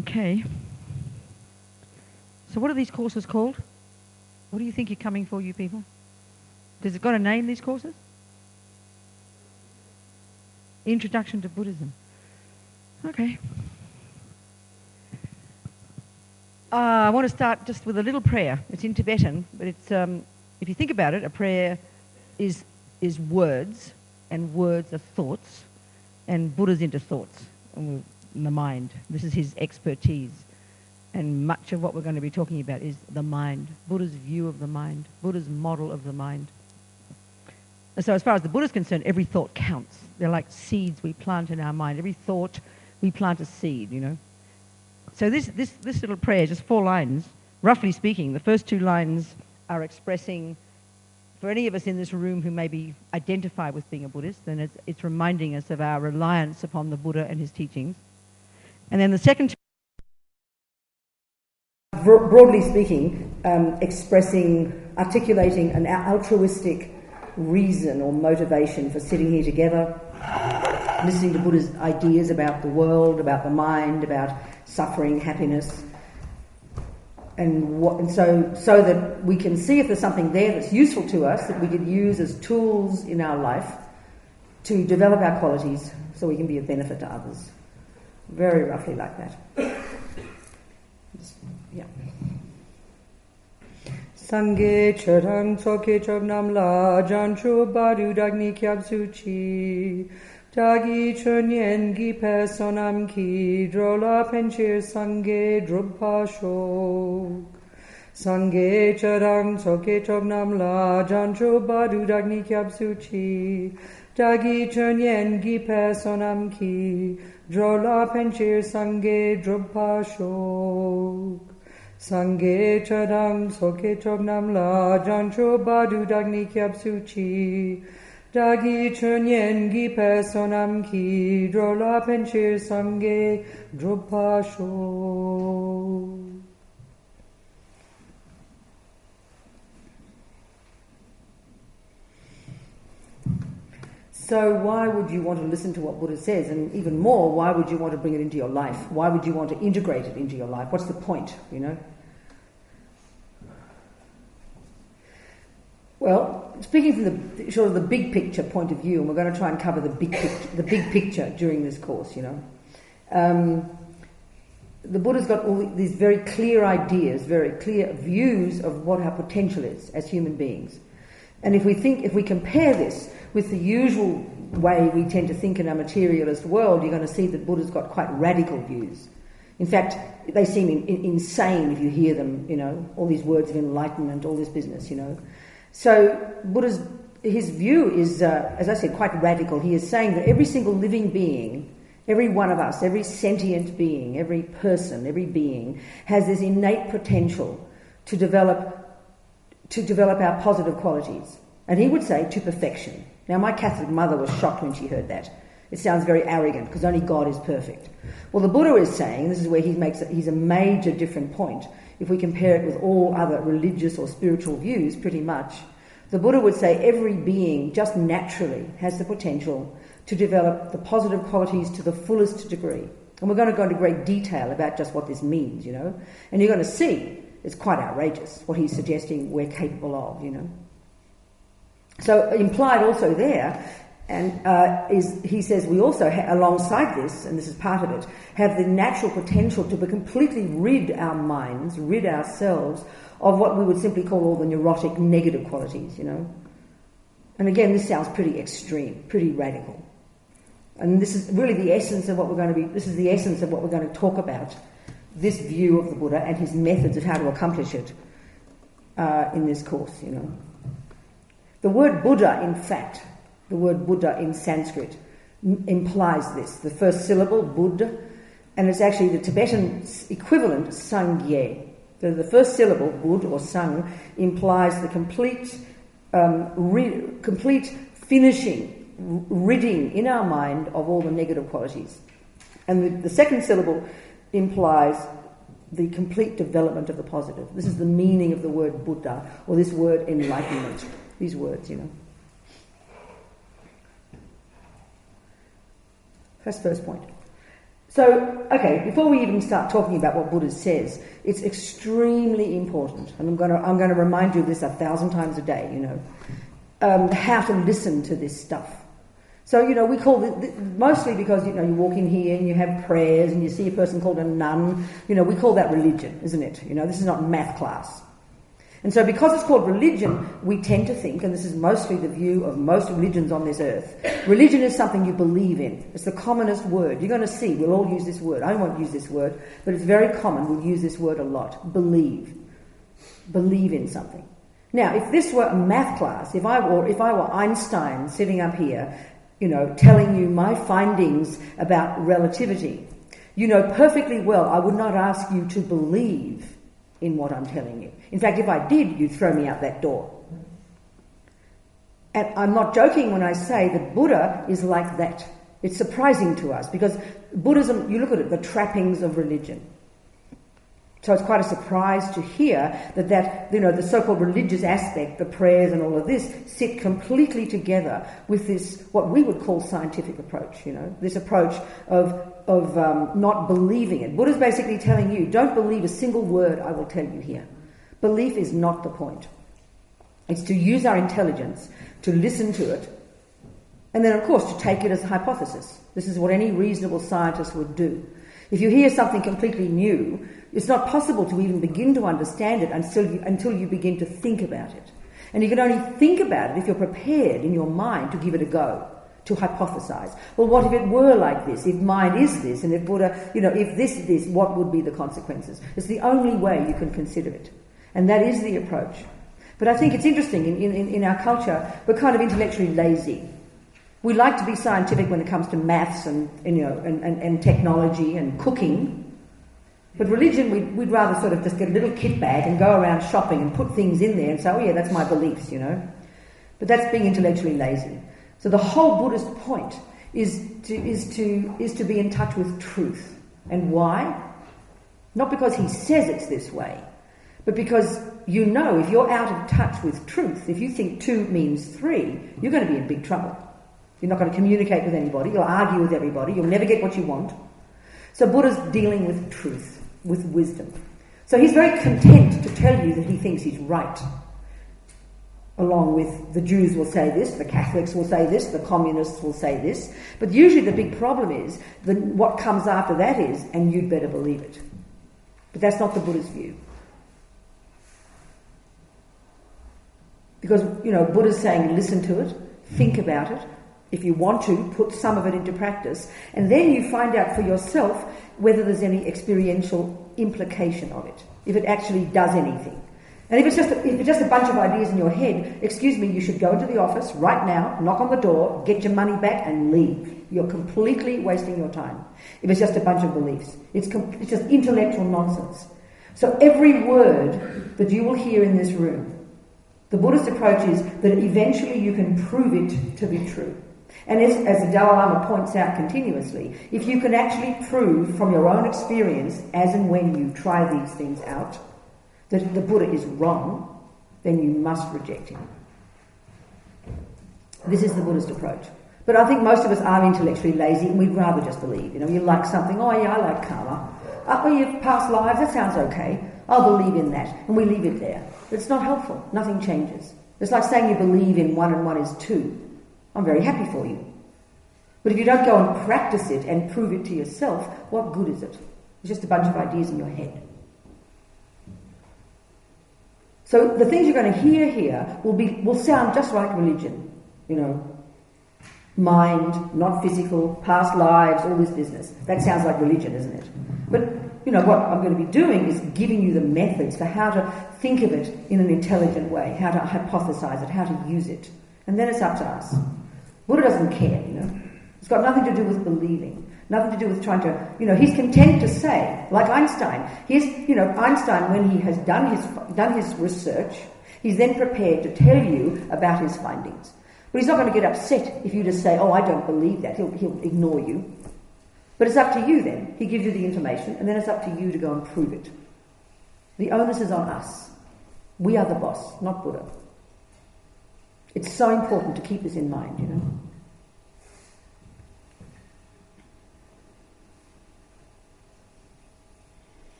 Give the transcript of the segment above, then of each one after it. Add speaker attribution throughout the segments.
Speaker 1: Okay. So what are these courses called? What do you think you're coming for, you people? Does it got a name, these courses? Introduction to Buddhism. Okay. I want to start just with a little prayer. It's in Tibetan, but it's if you think about it, a prayer is words, and words are thoughts, and Buddha's into thoughts in the mind. This is his expertise, and much of what we're going to be talking about is the mind, Buddha's view of the mind, Buddha's model of the mind. And so as far as the Buddha's concerned, every thought counts. They're like seeds we plant in our mind. Every thought, we plant a seed, you know. So this little prayer, just 4 lines, roughly speaking, the first 2 lines are expressing, for any of us in this room who maybe identify with being a Buddhist, then it's reminding us of our reliance upon the Buddha and his teachings. And then the second 2, broadly speaking, articulating an altruistic reason or motivation for sitting here together, listening to Buddha's ideas about the world, about the mind, about suffering, happiness, and so that we can see if there's something there that's useful to us that we could use as tools in our life to develop our qualities so we can be of benefit to others. Very roughly like that. Yeah. Sangye charang soke chognam la janchu baru dagni kyab suchi Dagi chunyen gi personam ki drola penchir sangye drupha shok Sangye charang soke chognam la janchu baru dagni kyab suchi Dagi chunyen gi personam ki drola penchir sangye drupha shok Sangye charang soke chognam la jancho badu dagni kyab suchi Dagi chunyen gi personam ki drola penchir sangye drupasho. So why would you want to listen to what Buddha says? And even more, why would you want to bring it into your life? Why would you want to integrate it into your life? What's the point, you know? Well, speaking from the sort of the big picture point of view, and we're going to try and cover the big picture during this course, you know. The Buddha's got all these very clear ideas, very clear views of what our potential is as human beings. And if we compare this with the usual way we tend to think in our materialist world, you're going to see that Buddha's got quite radical views. In fact, they seem insane if you hear them, you know, all these words of enlightenment, all this business, you know. So his view is, as I said, quite radical. He is saying that every single living being, every one of us, every sentient being, every person, every being, has this innate potential to develop our positive qualities. And he would say to perfection. Now, my Catholic mother was shocked when she heard that. It sounds very arrogant because only God is perfect. Well, the Buddha is saying, this is where he's a major different point. If we compare it with all other religious or spiritual views, pretty much, the Buddha would say every being just naturally has the potential to develop the positive qualities to the fullest degree. And we're going to go into great detail about just what this means, you know. And you're going to see it's quite outrageous what he's suggesting we're capable of, you know. So implied also there, and he says we also, alongside this, and this is part of it, have the natural potential to completely rid our minds, rid ourselves of what we would simply call all the neurotic negative qualities, you know. And again, this sounds pretty extreme, pretty radical. And this is really the essence of what we're going to talk about, this view of the Buddha and his methods of how to accomplish it in this course, you know. The word Buddha, in fact, the word Buddha in Sanskrit implies this. The first syllable, Buddha, and it's actually the Tibetan equivalent, Sangye. So the first syllable, Bud or Sang, implies the complete finishing, ridding in our mind of all the negative qualities. And the second syllable implies the complete development of the positive. This is the meaning of the word Buddha, or this word enlightenment. These words, you know. That's the first point. So, okay, before we even start talking about what Buddha says, it's extremely important, and I'm going to remind you of this 1,000 times a day, how to listen to this stuff. So, we call it, mostly because, you walk in here and you have prayers and you see a person called a nun, we call that religion, isn't it? This is not math class. And so because it's called religion, we tend to think, and this is mostly the view of most religions on this earth, religion is something you believe in. It's the commonest word. You're going to see, we'll all use this word. I won't use this word, but it's very common. We'll use this word a lot. Believe. Believe in something. Now, if this were a math class, if I were Einstein sitting up here, telling you my findings about relativity, perfectly well I would not ask you to believe in what I'm telling you. In fact, if I did, you'd throw me out that door. And I'm not joking when I say that Buddha is like that. It's surprising to us because Buddhism, you look at it, the trappings of religion. So it's quite a surprise to hear that the so-called religious aspect, the prayers and all of this, sit completely together with this, what we would call scientific approach, this approach of not believing it. Buddha's basically telling you, don't believe a single word I will tell you here. Belief is not the point. It's to use our intelligence, to listen to it, and then, of course, to take it as a hypothesis. This is what any reasonable scientist would do. If you hear something completely new, it's not possible to even begin to understand it until you begin to think about it. And you can only think about it if you're prepared in your mind to give it a go, to hypothesize. Well, what if it were like this? If mind is this, and if Buddha, if this is this, what would be the consequences? It's the only way you can consider it. And that is the approach. But I think it's interesting, in our culture, we're kind of intellectually lazy. We like to be scientific when it comes to maths and technology and cooking. But religion, we'd rather sort of just get a little kit bag and go around shopping and put things in there and say, oh yeah, that's my beliefs, But that's being intellectually lazy. So the whole Buddhist point is to be in touch with truth. And why? Not because he says it's this way, but because if you're out of touch with truth, if you think 2 means 3, you're going to be in big trouble. You're not going to communicate with anybody, you'll argue with everybody, you'll never get what you want. So Buddha's dealing with truth, with wisdom. So he's very content to tell you that he thinks he's right. Along with the Jews will say this, the Catholics will say this, the communists will say this. But usually the big problem is what comes after that is, and you'd better believe it. But that's not the Buddha's view. Because, Buddha's saying listen to it, think about it. If you want to, put some of it into practice, and then you find out for yourself whether there's any experiential implication of it, if it actually does anything. And if it's just a bunch of ideas in your head, excuse me, you should go into the office right now, knock on the door, get your money back and leave. You're completely wasting your time. If it's just a bunch of beliefs. It's just intellectual nonsense. So every word that you will hear in this room, the Buddhist approach is that eventually you can prove it to be true. And as the Dalai Lama points out continuously, if you can actually prove from your own experience, as and when you try these things out, that the Buddha is wrong, then you must reject him. This is the Buddhist approach. But I think most of us are intellectually lazy and we'd rather just believe. You like something, oh yeah, I like karma. Oh, you've past lives, that sounds okay. I'll believe in that. And we leave it there. But it's not helpful. Nothing changes. It's like saying you believe in 1 and 1 is 2. I'm very happy for you. But if you don't go and practice it and prove it to yourself, what good is it? It's just a bunch of ideas in your head. So the things you're going to hear here will sound just like religion. Mind, not physical, past lives, all this business. That sounds like religion, isn't it? But, what I'm going to be doing is giving you the methods for how to think of it in an intelligent way, how to hypothesize it, how to use it. And then it's up to us. Buddha doesn't care, It's got nothing to do with believing, nothing to do with trying to, he's content to say, like Einstein. Einstein, when he has done his research, he's then prepared to tell you about his findings. But he's not going to get upset if you just say, oh, I don't believe that. He'll ignore you. But it's up to you then. He gives you the information, and then it's up to you to go and prove it. The onus is on us. We are the boss, not Buddha. It's so important to keep this in mind,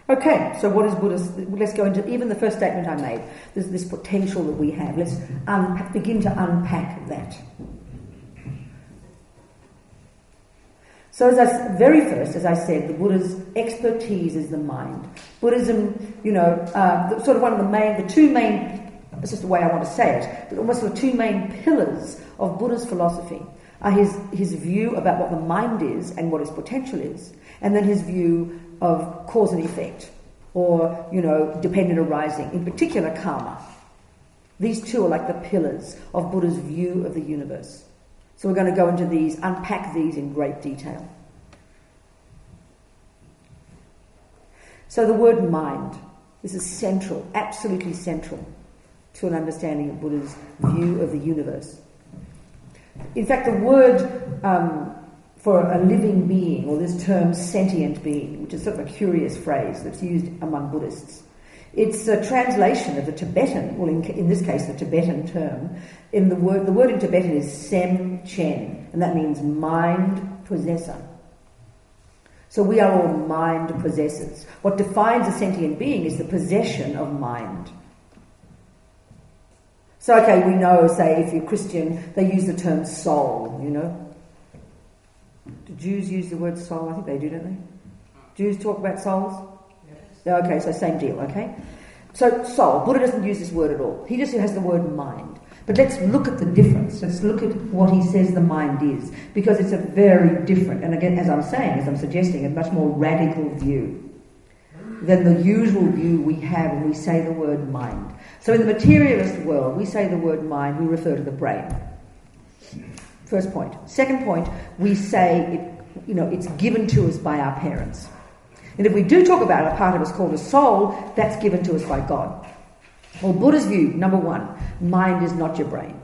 Speaker 1: Okay, so what is Buddhism? Let's go into even the first statement I made. There's this potential that we have. Let's begin to unpack that. So very first, as I said, the Buddha's expertise is the mind. Buddhism, sort of one of the two main, it's just the way I want to say it, but almost the two main pillars of Buddha's philosophy are his view about what the mind is and what its potential is, and then his view of cause and effect, or, dependent arising, in particular karma. These two are like the pillars of Buddha's view of the universe. So we're going to go into these, unpack these in great detail. So the word mind, this is central, absolutely central to an understanding of Buddha's view of the universe. In fact, the word for a living being, or this term sentient being, which is sort of a curious phrase that's used among Buddhists, it's a translation of the Tibetan, well in this case the Tibetan term. The word in Tibetan is sem chen, and that means mind possessor. So we are all mind possessors. What defines a sentient being is the possession of mind. So okay, we know, say, if you're Christian, they use the term soul, Do Jews use the word soul? I think they do, don't they? Jews talk about souls? Yes. Okay, so same deal, okay? So soul, Buddha doesn't use this word at all. He just has the word mind. But let's look at the difference. Let's look at what he says the mind is, because it's a very different, and again, as I'm suggesting, a much more radical view than the usual view we have when we say the word mind. So in the materialist world, we say the word mind, we refer to the brain. First point. Second point, we say it's given to us by our parents. And if we do talk about a part of us called a soul, that's given to us by God. Well, Buddha's view, number one, mind is not your brain.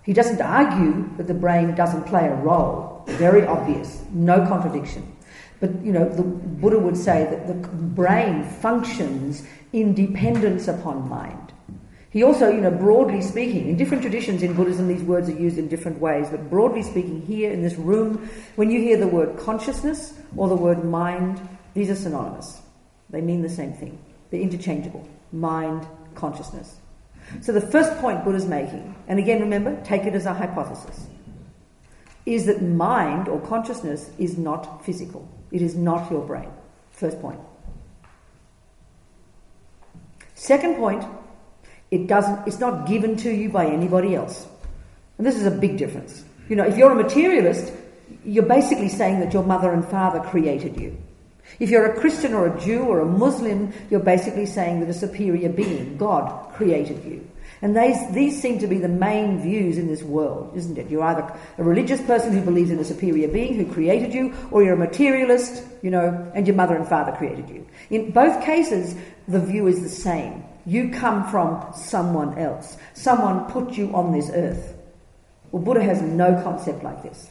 Speaker 1: He doesn't argue that the brain doesn't play a role. Very obvious, no contradiction. But, the Buddha would say that the brain functions in dependence upon mind. He also, broadly speaking, in different traditions in Buddhism, these words are used in different ways, but broadly speaking, here in this room, when you hear the word consciousness or the word mind, these are synonymous. They mean the same thing. They're interchangeable. Mind, consciousness. So the first point Buddha's making, and again, remember, take it as a hypothesis, is that mind or consciousness is not physical. It is not your brain. First point. Second point, it's not given to you by anybody else. And this is a big difference. If you're a materialist, you're basically saying that your mother and father created you. If you're a Christian or a Jew or a Muslim, you're basically saying that a superior being, God, created you. And these seem to be the main views in this world, isn't it? You're either a religious person who believes in a superior being who created you, or you're a materialist, and your mother and father created you. In both cases, the view is the same. You come from someone else. Someone put you on this earth. Well, Buddha has no concept like this.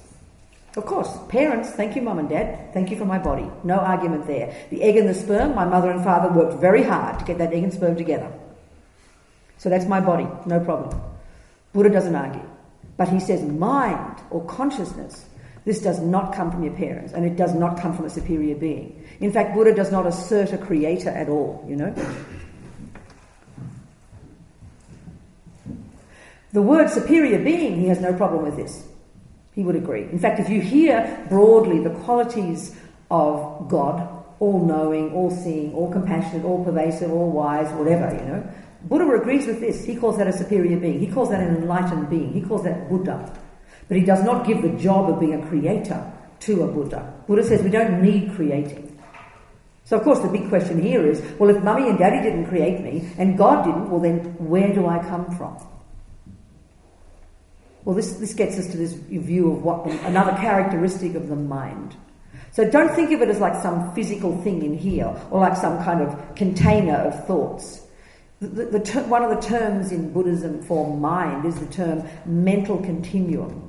Speaker 1: Of course, parents, thank you, mum and dad, thank you for my body. No argument there. The egg and the sperm, my mother and father worked very hard to get that egg and sperm together. So that's my body, no problem. Buddha doesn't argue. But he says mind or consciousness, this does not come from your parents, and it does not come from a superior being. In fact, Buddha does not assert a creator at all, The word superior being, he has no problem with this. He would agree. In fact, if you hear broadly the qualities of God, all-knowing, all-seeing, all-compassionate, all-pervasive, all-wise, whatever, Buddha agrees with this. He calls that a superior being. He calls that an enlightened being. He calls that Buddha. But he does not give the job of being a creator to a Buddha. Buddha says we don't need creating. So, of course, the big question here is, well, if mummy and daddy didn't create me and God didn't, well, then where do I come from? Well, this gets us to this view of another characteristic of the mind. So don't think of it as like some physical thing in here, or like some kind of container of thoughts. One of the terms in Buddhism for mind is the term mental continuum.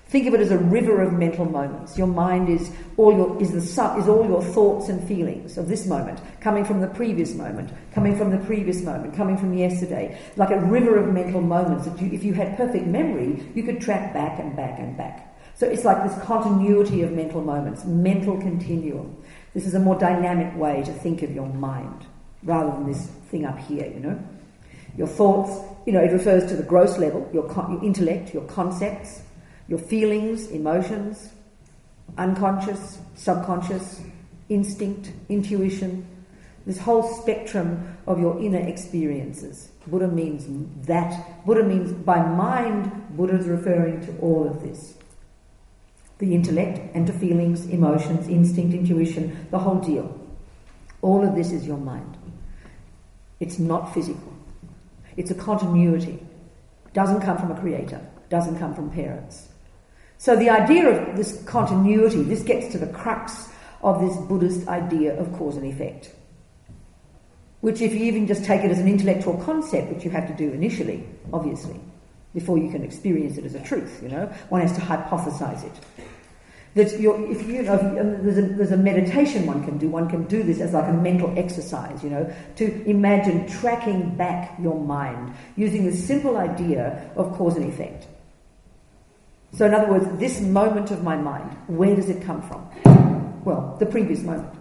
Speaker 1: Think of it as a river of mental moments. Your mind is all your thoughts and feelings of this moment, coming from the previous moment, coming from the previous moment, coming from yesterday. Like a river of mental moments that if you had perfect memory, you could track back and back and back. So it's like this continuity of mental moments, mental continuum. This is a more dynamic way to think of your mind, rather than this thing up here, Your thoughts, it refers to the gross level, your intellect, your concepts, your feelings, emotions, unconscious, subconscious, instinct, intuition, this whole spectrum of your inner experiences. Buddha means that. Buddha means, by mind, Buddha is referring to all of this. The intellect and to feelings, emotions, instinct, intuition, the whole deal. All of this is your mind. It's not physical. It's a continuity. Doesn't come from a creator. Doesn't come from parents. So the idea of this continuity, this gets to the crux of this Buddhist idea of cause and effect. Which, if you even just take it as an intellectual concept, which you have to do initially, obviously, before you can experience it as a truth, one has to hypothesize it. That there's a meditation one can do. One can do this as like a mental exercise, to imagine tracking back your mind using the simple idea of cause and effect. So, in other words, this moment of my mind, where does it come from? Well, the previous moment.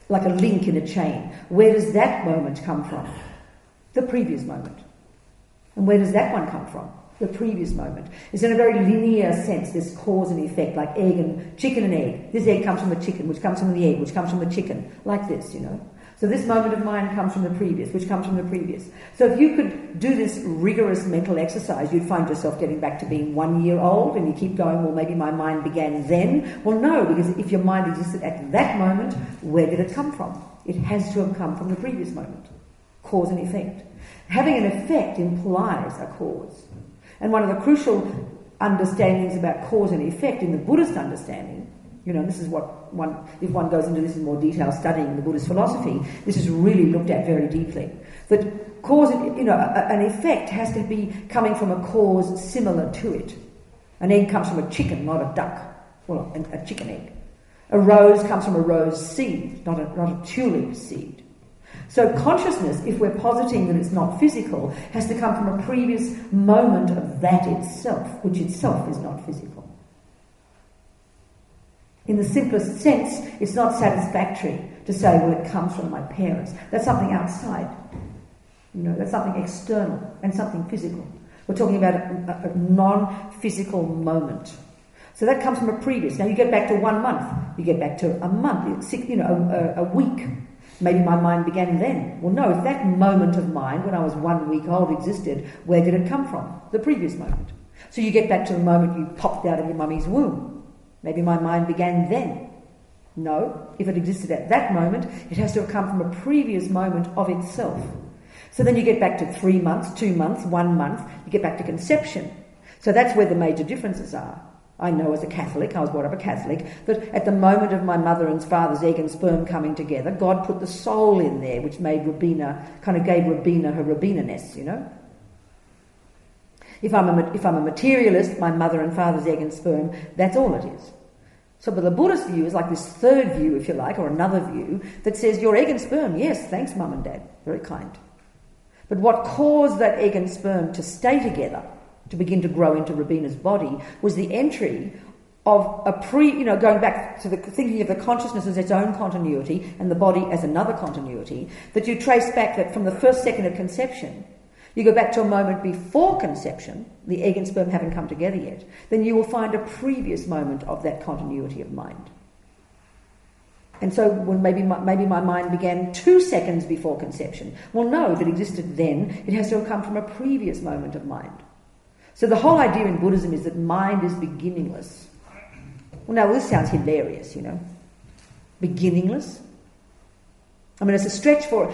Speaker 1: Like a link in a chain. Where does that moment come from? The previous moment. And where does that one come from? The previous moment. It's in a very linear sense, this cause and effect, like chicken and egg. This egg comes from the chicken, which comes from the egg, which comes from the chicken. Like this, So this moment of mine comes from the previous, which comes from the previous. So if you could do this rigorous mental exercise, you'd find yourself getting back to being 1 year old, and you keep going, well, maybe my mind began then. Well, no, because if your mind existed at that moment, where did it come from? It has to have come from the previous moment. Cause and effect. Having an effect implies a cause. And one of the crucial understandings about cause and effect in the Buddhist understanding, this is what if one goes into this in more detail, studying the Buddhist philosophy, this is really looked at very deeply. That cause, an effect has to be coming from a cause similar to it. An egg comes from a chicken, not a duck. Well, a chicken egg. A rose comes from a rose seed, not a tulip seed. So consciousness, if we're positing that it's not physical, has to come from a previous moment of that itself, which itself is not physical. In the simplest sense, it's not satisfactory to say, well, it comes from my parents. That's something outside. That's something external and something physical. We're talking about a non-physical moment. So that comes from a previous. Now you get back to 1 month. You get back to a month, a week. Maybe my mind began then. Well, no, if that moment of mind, when I was 1 week old, existed, where did it come from? The previous moment. So you get back to the moment you popped out of your mummy's womb. Maybe my mind began then. No, if it existed at that moment, it has to have come from a previous moment of itself. So then you get back to 3 months, 2 months, 1 month, you get back to conception. So that's where the major differences are. I know as a Catholic, I was brought up a Catholic, that at the moment of my mother and father's egg and sperm coming together, God put the soul in there, which made Robina, kind of gave Robina her Robina-ness, If I'm a materialist, my mother and father's egg and sperm, that's all it is. So, but the Buddhist view is like this third view, if you like, or another view, that says your egg and sperm, yes, thanks mum and dad, very kind. But what caused that egg and sperm to stay together, to begin to grow into Robina's body, was the entry of going back to the thinking of the consciousness as its own continuity and the body as another continuity, that you trace back that from the first second of conception, you go back to a moment before conception, the egg and sperm haven't come together yet, then you will find a previous moment of that continuity of mind. And so when maybe my mind began 2 seconds before conception. Well, no, if it existed then, it has to have come from a previous moment of mind. So the whole idea in Buddhism is that mind is beginningless. Well, now this sounds hilarious, Beginningless? I mean, it's a stretch for,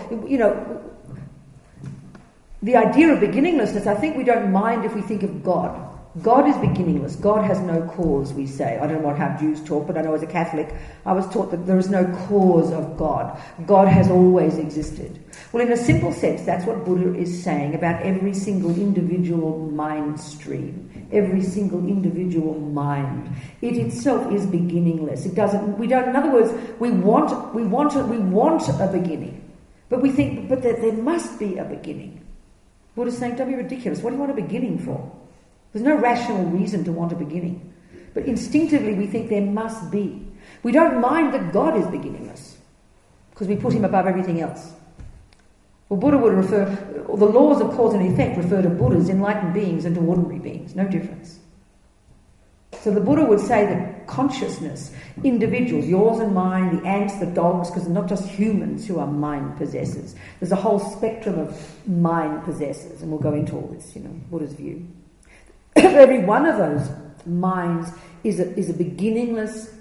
Speaker 1: the idea of beginninglessness, I think we don't mind if we think of God. God is beginningless. God has no cause, we say. I don't know how Jews talk, but I know as a Catholic, I was taught that there is no cause of God. God has always existed. Well, in a simple sense, that's what Buddha is saying about every single individual mind stream, every single individual mind. It itself is beginningless. In other words, we want a beginning, but we think, but there must be a beginning. Buddha's saying, don't be ridiculous. What do you want a beginning for? There's no rational reason to want a beginning. But instinctively we think there must be. We don't mind that God is beginningless, because we put him above everything else. Well, Buddha would the laws of cause and effect refer to Buddhas, enlightened beings, and to ordinary beings, no difference. So the Buddha would say that consciousness, individuals, yours and mine, the ants, the dogs, because they're not just humans who are mind possessors. There's a whole spectrum of mind possessors, and we'll go into all this, Buddha's view. Every one of those minds is a beginningless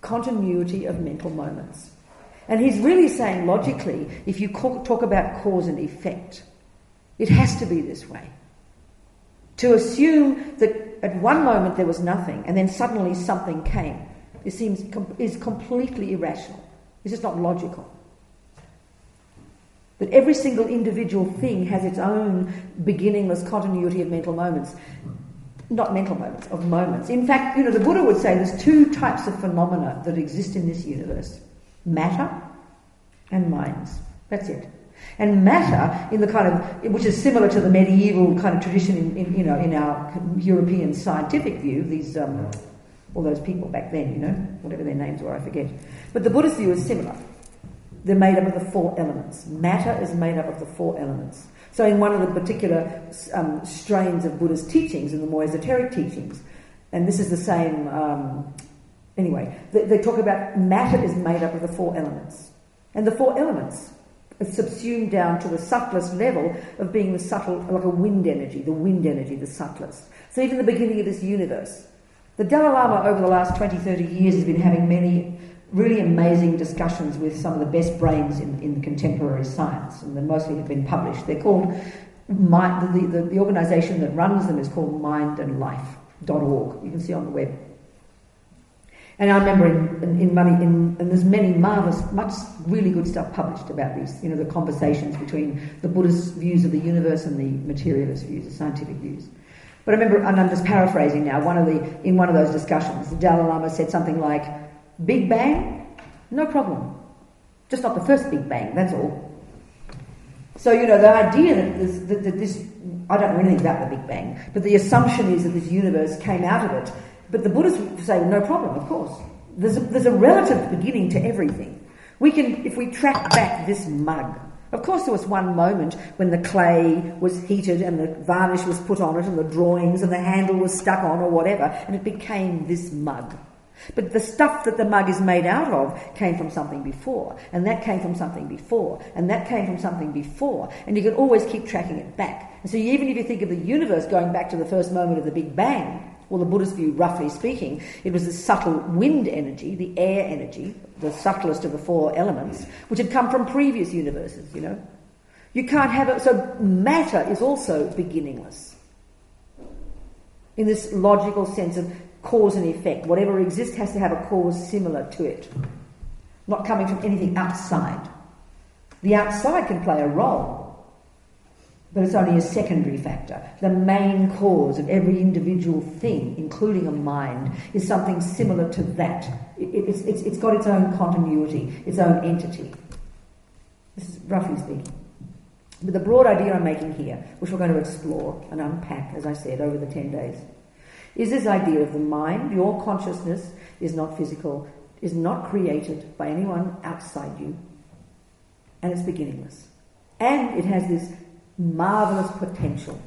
Speaker 1: continuity of mental moments. And he's really saying, logically, if you talk about cause and effect, it has to be this way. To assume that at one moment there was nothing and then suddenly something came, is completely irrational. It's just not logical. That every single individual thing has its own beginningless continuity of mental moments. Not mental moments, of moments. In fact, the Buddha would say there's two types of phenomena that exist in this universe. Matter and minds. That's it. And matter, in the kind of, which is similar to the medieval kind of tradition in our European scientific view, these all those people back then, whatever their names were, I forget. But the Buddhist view is similar. They're made up of the four elements. Matter is made up of the four elements. So in one of the particular strains of Buddha's teachings, in the more esoteric teachings, and this is the same, they talk about matter is made up of the four elements. And the four elements are subsumed down to the subtlest level of being the subtle, like a wind energy, the subtlest. So even the beginning of this universe. The Dalai Lama over the last 20, 30 years has been having many really amazing discussions with some of the best brains in contemporary science, and they mostly have been published. They're called, the organisation that runs them is called mindandlife.org. You can see on the web. And I remember and there's many much really good stuff published about these, the conversations between the Buddhist views of the universe and the materialist views, the scientific views. But I remember, and I'm just paraphrasing now, in one of those discussions, the Dalai Lama said something like, Big Bang? No problem. Just not the first Big Bang, that's all. So, the idea that this, I don't know anything about the Big Bang, but the assumption is that this universe came out of it. But the Buddhists would say, no problem, of course. There's a relative beginning to everything. If we track back this mug, of course there was one moment when the clay was heated and the varnish was put on it and the drawings and the handle was stuck on or whatever, and it became this mug. But the stuff that the mug is made out of came from something before, and that came from something before, and that came from something before, and you can always keep tracking it back. And so even if you think of the universe going back to the first moment of the Big Bang, well, the Buddhist view, roughly speaking, it was the subtle wind energy, the air energy, the subtlest of the four elements, which had come from previous universes, You can't have it. So matter is also beginningless in this logical sense of cause and effect. Whatever exists has to have a cause similar to it, not coming from anything outside. The outside can play a role, but it's only a secondary factor. The main cause of every individual thing, including a mind, is something similar to that. It's got its own continuity, its own entity. This is roughly speaking. But the broad idea I'm making here, which we're going to explore and unpack, as I said, over the 10 days, is this idea of the mind. Your consciousness is not physical, is not created by anyone outside you, and it's beginningless. And it has this marvellous potential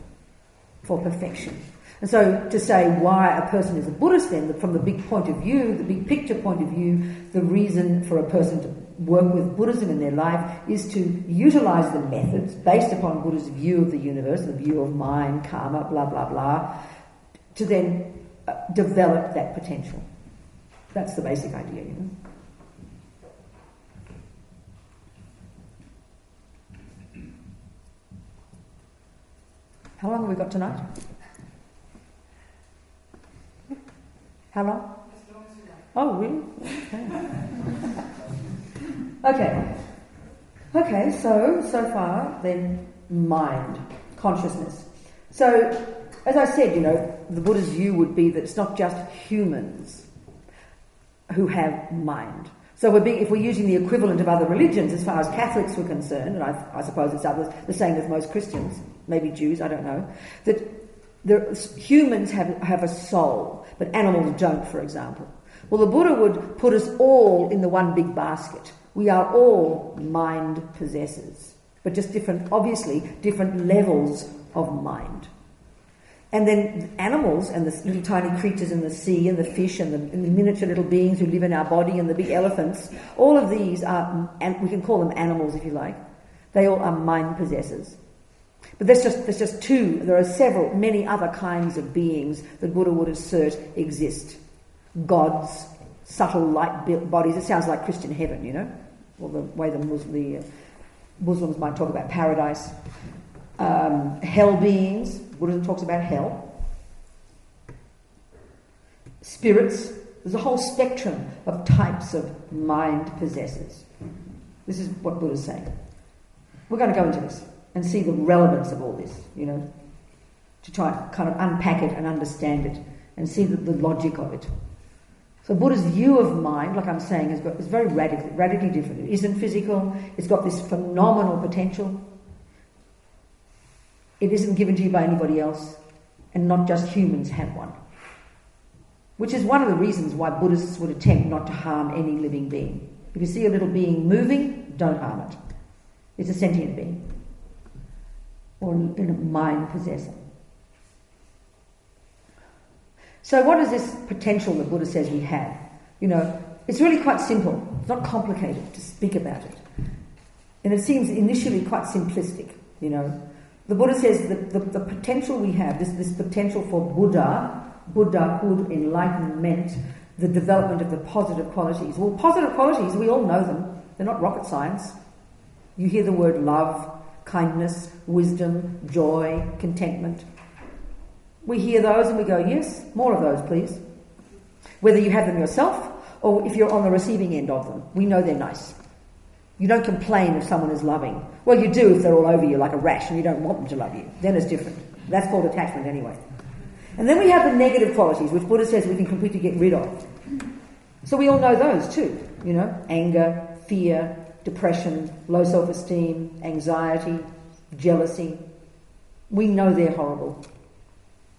Speaker 1: for perfection. And so to say why a person is a Buddhist then, from the big point of view, the big picture point of view, the reason for a person to work with Buddhism in their life is to utilise the methods based upon Buddha's view of the universe, the view of mind, karma, blah, blah, blah, to then develop that potential. That's the basic idea, How long have we got tonight? How long?
Speaker 2: As long as you like.
Speaker 1: Oh, really? Okay, so far, then, mind, consciousness. So, as I said, the Buddha's view would be that it's not just humans who have mind. So if we're using the equivalent of other religions, as far as Catholics were concerned, and I suppose it's others, the same with most Christians, maybe Jews, I don't know, that humans have a soul, but animals don't, for example. Well, the Buddha would put us all in the one big basket. We are all mind possessors, but just different, obviously, different levels of mind. And then animals and the little tiny creatures in the sea and the fish and the miniature little beings who live in our body and the big elephants, all of these are, and we can call them animals if you like, they all are mind possessors. But that's just two. There are many other kinds of beings that Buddha would assert exist. Gods, subtle light bodies. It sounds like Christian heaven, you know, or the way the Muslims might talk about paradise. Hell beings. Buddhism talks about hell. Spirits. There's a whole spectrum of types of mind possessors. This is what Buddha's saying. We're going to go into this and see the relevance of all this, you know, to try and kind of unpack it and understand it and see the logic of it. So Buddha's view of mind, like I'm saying, is very radically different. It isn't physical. It's got this phenomenal potential. It isn't given to you by anybody else, and not just humans have one. Which is one of the reasons why Buddhists would attempt not to harm any living being. If you see a little being moving, don't harm it. It's a sentient being. Or a mind possessor. So what is this potential that Buddha says we have? You know, it's really quite simple. It's not complicated to speak about it. And it seems initially quite simplistic, you know. The Buddha says that the potential we have, this potential for Buddhahood, enlightenment, the development of the positive qualities. Well, positive qualities, we all know them. They're not rocket science. You hear the word love, kindness, wisdom, joy, contentment. We hear those and we go, yes, more of those, please. Whether you have them yourself or if you're on the receiving end of them, we know they're nice. You don't complain if someone is loving. Well, you do if they're all over you like a rash and you don't want them to love you. Then it's different. That's called attachment anyway. And then we have the negative qualities, which Buddha says we can completely get rid of. So we all know those too, you know, anger, fear, depression, low self-esteem, anxiety, jealousy. We know they're horrible.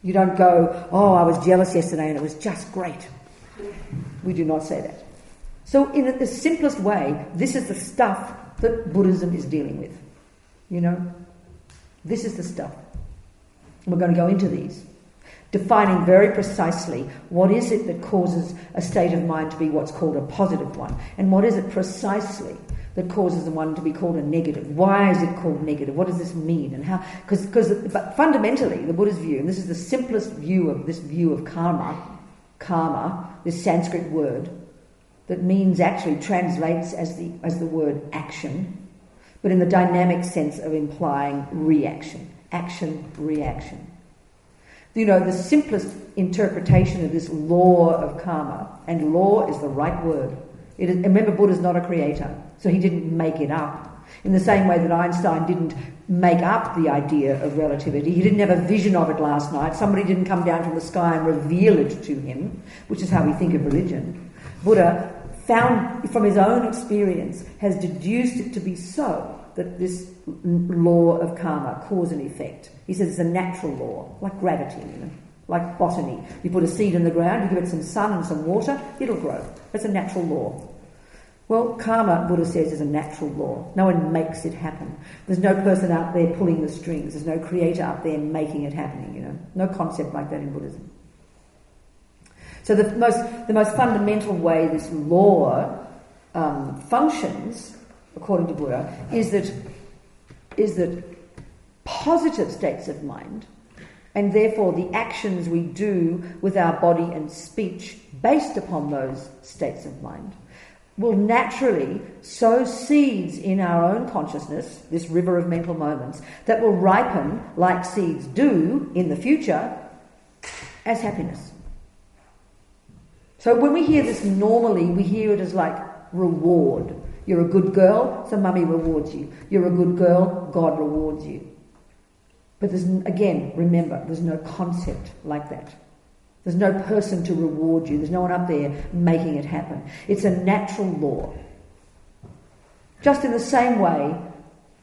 Speaker 1: You don't go, oh, I was jealous yesterday and it was just great. We do not say that. So in the simplest way, this is the stuff that Buddhism is dealing with. You know? This is the stuff. We're going to go into these, defining very precisely what is it that causes a state of mind to be what's called a positive one, and what is it precisely that causes the one to be called a negative. Why is it called negative? What does this mean? And how? But fundamentally, the Buddha's view, and this is the simplest view of karma, this Sanskrit word, that means actually translates as the word action, but in the dynamic sense of implying reaction. Action, reaction. You know, the simplest interpretation of this law of karma, and law is the right word. Remember, Buddha's not a creator, so he didn't make it up. In the same way that Einstein didn't make up the idea of relativity, he didn't have a vision of it last night, somebody didn't come down from the sky and reveal it to him, which is how we think of religion. Buddha found from his own experience, has deduced it to be so, that this law of karma, cause and effect. He says it's a natural law, like gravity, you know, like botany. You put a seed in the ground, you give it some sun and some water, it'll grow. That's a natural law. Well, karma, Buddha says, is a natural law. No one makes it happen. There's no person out there pulling the strings. There's no creator out there making it happening, you know. No concept like that in Buddhism. So the most fundamental way this law functions, according to Buddha, is that positive states of mind, and therefore the actions we do with our body and speech based upon those states of mind, will naturally sow seeds in our own consciousness, this river of mental moments, that will ripen, like seeds do in the future, as happiness. So when we hear this normally, we hear it as like reward. You're a good girl, so mummy rewards you. You're a good girl, God rewards you. But again, remember, there's no concept like that. There's no person to reward you. There's no one up there making it happen. It's a natural law. Just in the same way,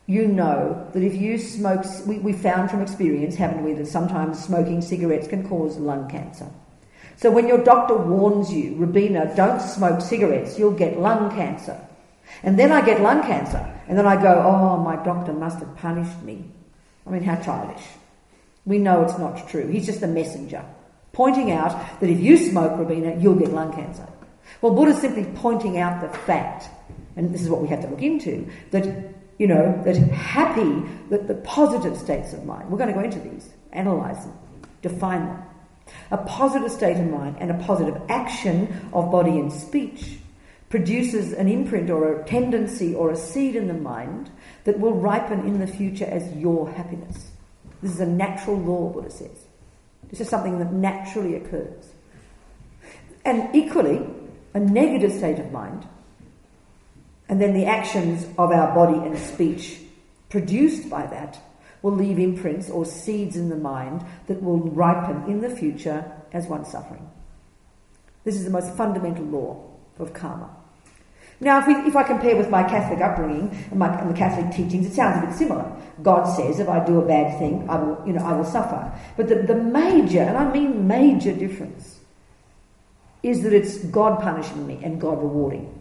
Speaker 1: you know that if you smoke, we found from experience, haven't we, that sometimes smoking cigarettes can cause lung cancer. So when your doctor warns you, Robina, don't smoke cigarettes, you'll get lung cancer. And then I get lung cancer, and then I go, oh, my doctor must have punished me. I mean, how childish. We know it's not true. He's just a messenger, pointing out that if you smoke, Robina, you'll get lung cancer. Well, Buddha's simply pointing out the fact, and this is what we have to look into, that, you know, that the positive states of mind, we're going to go into these, analyse them, define them. A positive state of mind and a positive action of body and speech produces an imprint or a tendency or a seed in the mind that will ripen in the future as your happiness. This is a natural law, Buddha says. This is something that naturally occurs. And equally, a negative state of mind, and then the actions of our body and speech produced by that will leave imprints or seeds in the mind that will ripen in the future as one suffering. This is the most fundamental law of karma. Now, if I compare with my Catholic upbringing and the Catholic teachings, it sounds a bit similar. God says if I do a bad thing, I will suffer. But the major, and I mean major difference, is that it's God punishing me and God rewarding.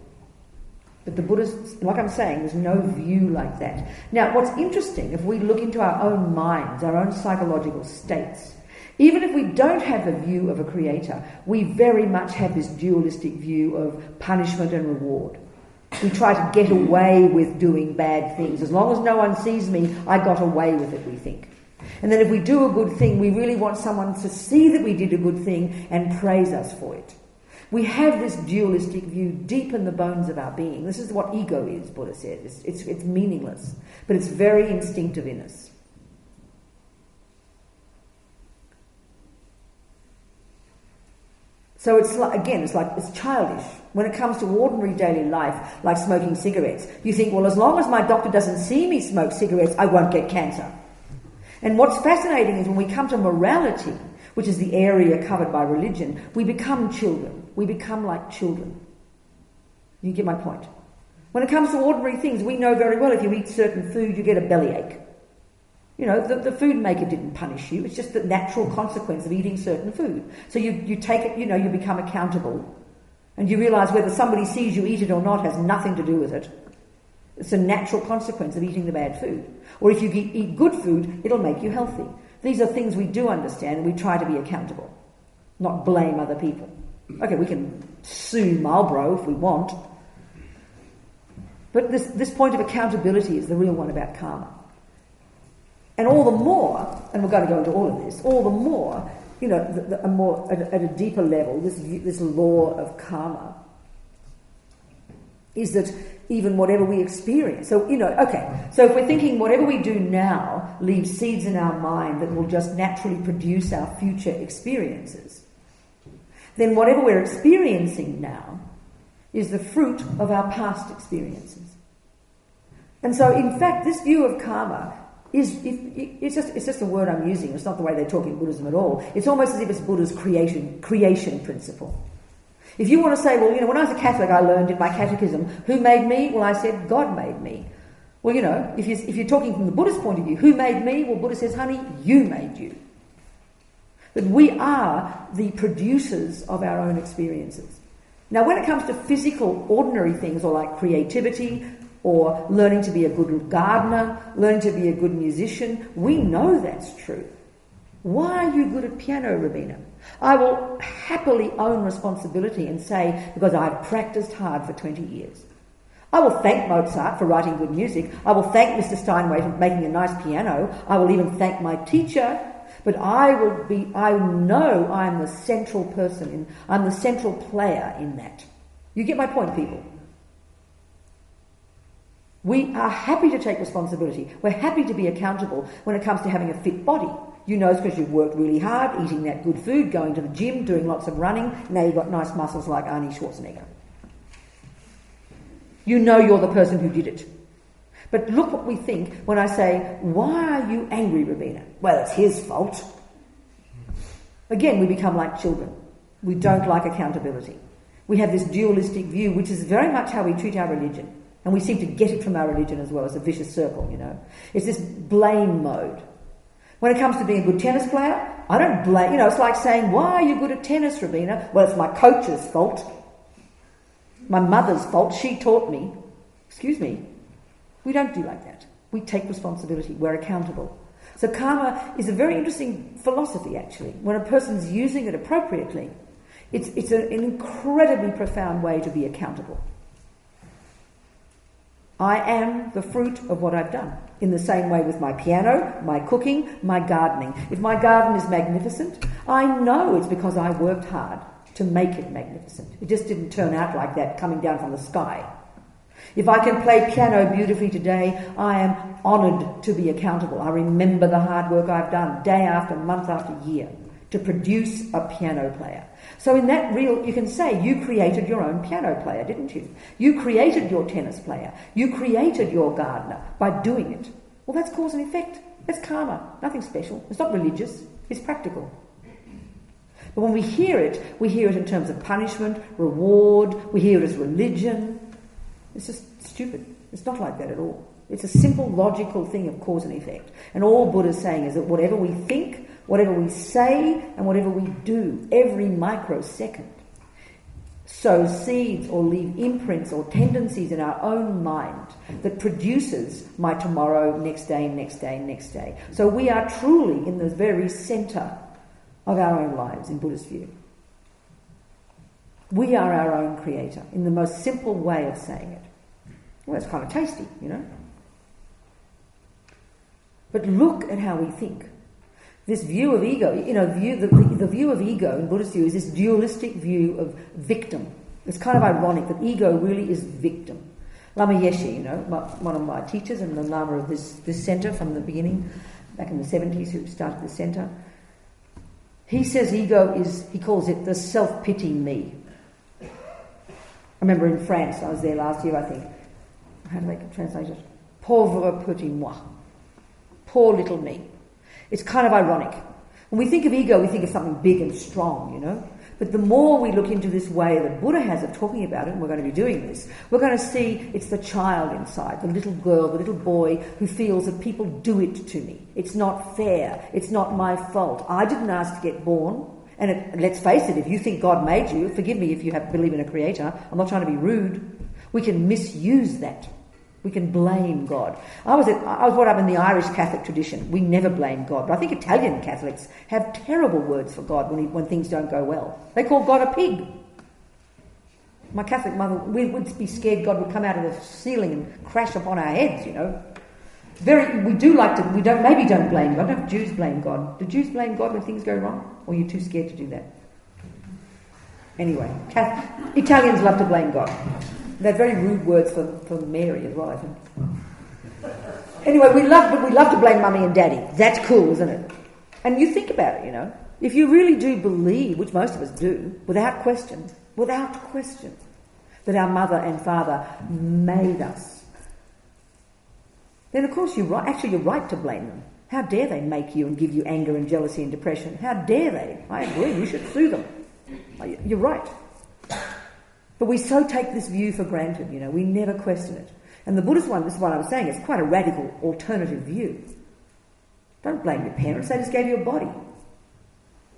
Speaker 1: But the Buddhists, like I'm saying, there's no view like that. Now, what's interesting, if we look into our own minds, our own psychological states, even if we don't have a view of a creator, we very much have this dualistic view of punishment and reward. We try to get away with doing bad things. As long as no one sees me, I got away with it, we think. And then if we do a good thing, we really want someone to see that we did a good thing and praise us for it. We have this dualistic view deep in the bones of our being. This is what ego is, Buddha said. It's meaningless, but it's very instinctive in us. So it's childish. When it comes to ordinary daily life, like smoking cigarettes, you think, well, as long as my doctor doesn't see me smoke cigarettes, I won't get cancer. And what's fascinating is when we come to morality, which is the area covered by religion, we become children. We become like children. You get my point? When it comes to ordinary things, we know very well if you eat certain food, you get a bellyache. You know, the food maker didn't punish you. It's just the natural consequence of eating certain food. So you take it, you know, you become accountable. And you realise whether somebody sees you eat it or not has nothing to do with it. It's a natural consequence of eating the bad food. Or if you eat good food, it'll make you healthy. These are things we do understand, and we try to be accountable, not blame other people. Okay, we can sue Marlborough if we want. But this point of accountability is the real one about karma. And all the more, and we're going to go into all of this, all the more, you know, at a deeper level, this law of karma is that even whatever we experience, so, you know, okay, so if we're thinking whatever we do now leaves seeds in our mind that will just naturally produce our future experiences, then whatever we're experiencing now is the fruit of our past experiences. And so, in fact, this view of karma it's just a word I'm using. It's not the way they talk in Buddhism at all. It's almost as if it's Buddha's creation principle. If you want to say, well, you know, when I was a Catholic, I learned in my catechism, who made me? Well, I said, God made me. Well, you know, if you're talking from the Buddhist point of view, who made me? Well, Buddha says, honey, you made you. That we are the producers of our own experiences. Now, when it comes to physical, ordinary things, or like creativity, or learning to be a good gardener, learning to be a good musician, we know that's true. Why are you good at piano, Robina? I will happily own responsibility and say, because I've practiced hard for 20 years. I will thank Mozart for writing good music. I will thank Mr. Steinway for making a nice piano. I will even thank my teacher. But I know I'm the central person, I'm the central player in that. You get my point, people? We are happy to take responsibility. We're happy to be accountable when it comes to having a fit body. You know it's because you've worked really hard, eating that good food, going to the gym, doing lots of running. Now you've got nice muscles like Arnie Schwarzenegger. You know you're the person who did it. But look what we think when I say, why are you angry, Robina? Well, it's his fault. Again, we become like children. We don't like accountability. We have this dualistic view, which is very much how we treat our religion. And we seem to get it from our religion as well, as a vicious circle, you know. It's this blame mode. When it comes to being a good tennis player, I don't blame, it's like saying, why are you good at tennis, Robina? Well, it's my coach's fault. My mother's fault. She taught me. Excuse me. We don't do like that. We take responsibility. We're accountable. So karma is a very interesting philosophy, actually. When a person's using it appropriately, it's an incredibly profound way to be accountable. I am the fruit of what I've done. In the same way with my piano, my cooking, my gardening. If my garden is magnificent, I know it's because I worked hard to make it magnificent. It just didn't turn out like that coming down from the sky. If I can play piano beautifully today, I am honoured to be accountable. I remember the hard work I've done day after month after year to produce a piano player. So in that you can say you created your own piano player, didn't you? You created your tennis player. You created your gardener by doing it. Well, that's cause and effect. That's karma. Nothing special. It's not religious. It's practical. But when we hear it in terms of punishment, reward, we hear it as religion. It's just stupid. It's not like that at all. It's a simple, logical thing of cause and effect. And all Buddha's saying is that whatever we think, whatever we say, and whatever we do, every microsecond, sow seeds or leave imprints or tendencies in our own mind that produces my tomorrow, next day, next day, next day. So we are truly in the very centre of our own lives, in Buddhist view. We are our own creator, in the most simple way of saying it. Well, it's kind of tasty, But look at how we think. This view of ego, the view of ego in Buddhist view is this dualistic view of victim. It's kind of ironic that ego really is victim. Lama Yeshe, one of my teachers and the Lama of this centre from the beginning, back in the 70s, who started the centre, he says ego is, he calls it the self-pity me. I remember in France, I was there last year, I think. How do they translate it? Pauvre petit moi. Poor little me. It's kind of ironic. When we think of ego, we think of something big and strong, But the more we look into this way that Buddha has of talking about it, and we're going to be doing this, we're going to see it's the child inside, the little girl, the little boy who feels that people do it to me. It's not fair. It's not my fault. I didn't ask to get born. And let's face it, if you think God made you, forgive me if you believe in a creator, I'm not trying to be rude, we can misuse that. We can blame God. I was brought up in the Irish Catholic tradition. We never blame God. But I think Italian Catholics have terrible words for God when things don't go well. They call God a pig. My Catholic mother, we would be scared God would come out of the ceiling and crash upon our heads, We don't blame God. I don't know if Jews blame God. Do Jews blame God when things go wrong? Or are you too scared to do that? Anyway, Italians love to blame God. They're very rude words for Mary as well, I think. Anyway, we love to blame Mummy and Daddy. That's cool, isn't it? And you think about it, If you really do believe, which most of us do, without question, that our mother and father made us, then of course you're right to blame them. How dare they make you and give you anger and jealousy and depression? How dare they? I agree, you should sue them. You're right. But we so take this view for granted, we never question it. And the Buddhist one, this is what I was saying, it's quite a radical alternative view. Don't blame your parents, they just gave you a body.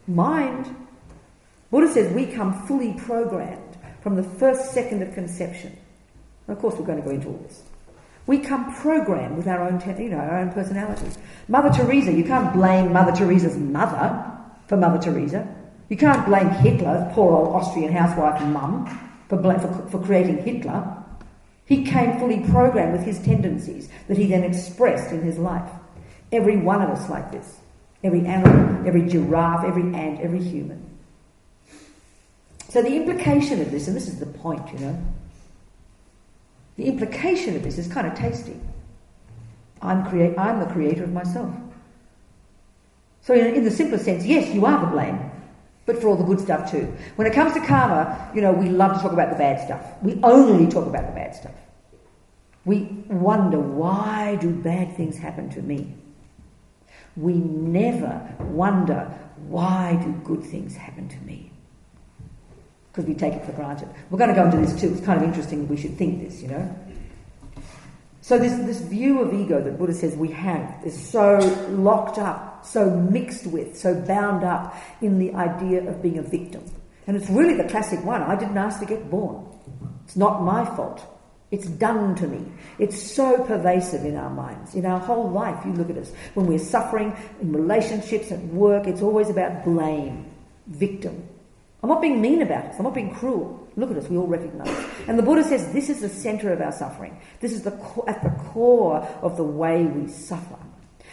Speaker 1: Mind. Buddha says we come fully programmed from the first second of conception. And of course we're going to go into all this. We come programmed with our own personality. Mother Teresa, you can't blame Mother Teresa's mother for Mother Teresa. You can't blame Hitler, poor old Austrian housewife and mum, for creating Hitler. He came fully programmed with his tendencies that he then expressed in his life. Every one of us like this. Every animal, every giraffe, every ant, every human. So the implication of this, and this is the point, the implication of this is kind of tasty. I'm the creator of myself. So in the simplest sense, yes, you are to blame, but for all the good stuff too. When it comes to karma, we love to talk about the bad stuff. We only talk about the bad stuff. We wonder, why do bad things happen to me? We never wonder, why do good things happen to me? Because we take it for granted. We're going to go into this too. It's kind of interesting that we should think this, So this view of ego that Buddha says we have is so locked up, so mixed with, so bound up in the idea of being a victim. And it's really the classic one. I didn't ask to get born. It's not my fault. It's done to me. It's so pervasive in our minds. In our whole life, you look at us. When we're suffering, in relationships, at work, it's always about blame, victim. I'm not being mean about it. I'm not being cruel. Look at us, we all recognise it. And the Buddha says this is the centre of our suffering. This is at the core of the way we suffer.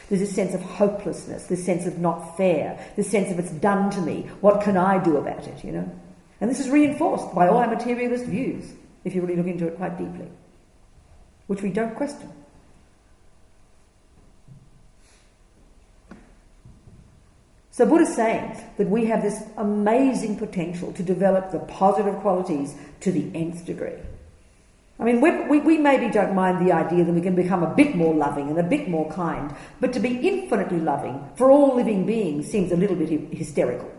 Speaker 1: There's this sense of hopelessness, this sense of not fair, this sense of it's done to me. What can I do about it, you know? And this is reinforced by all our materialist views, if you really look into it quite deeply, which we don't question. So Buddha's saying that we have this amazing potential to develop the positive qualities to the nth degree. I mean, we maybe don't mind the idea that we can become a bit more loving and a bit more kind, but to be infinitely loving for all living beings seems a little bit hysterical.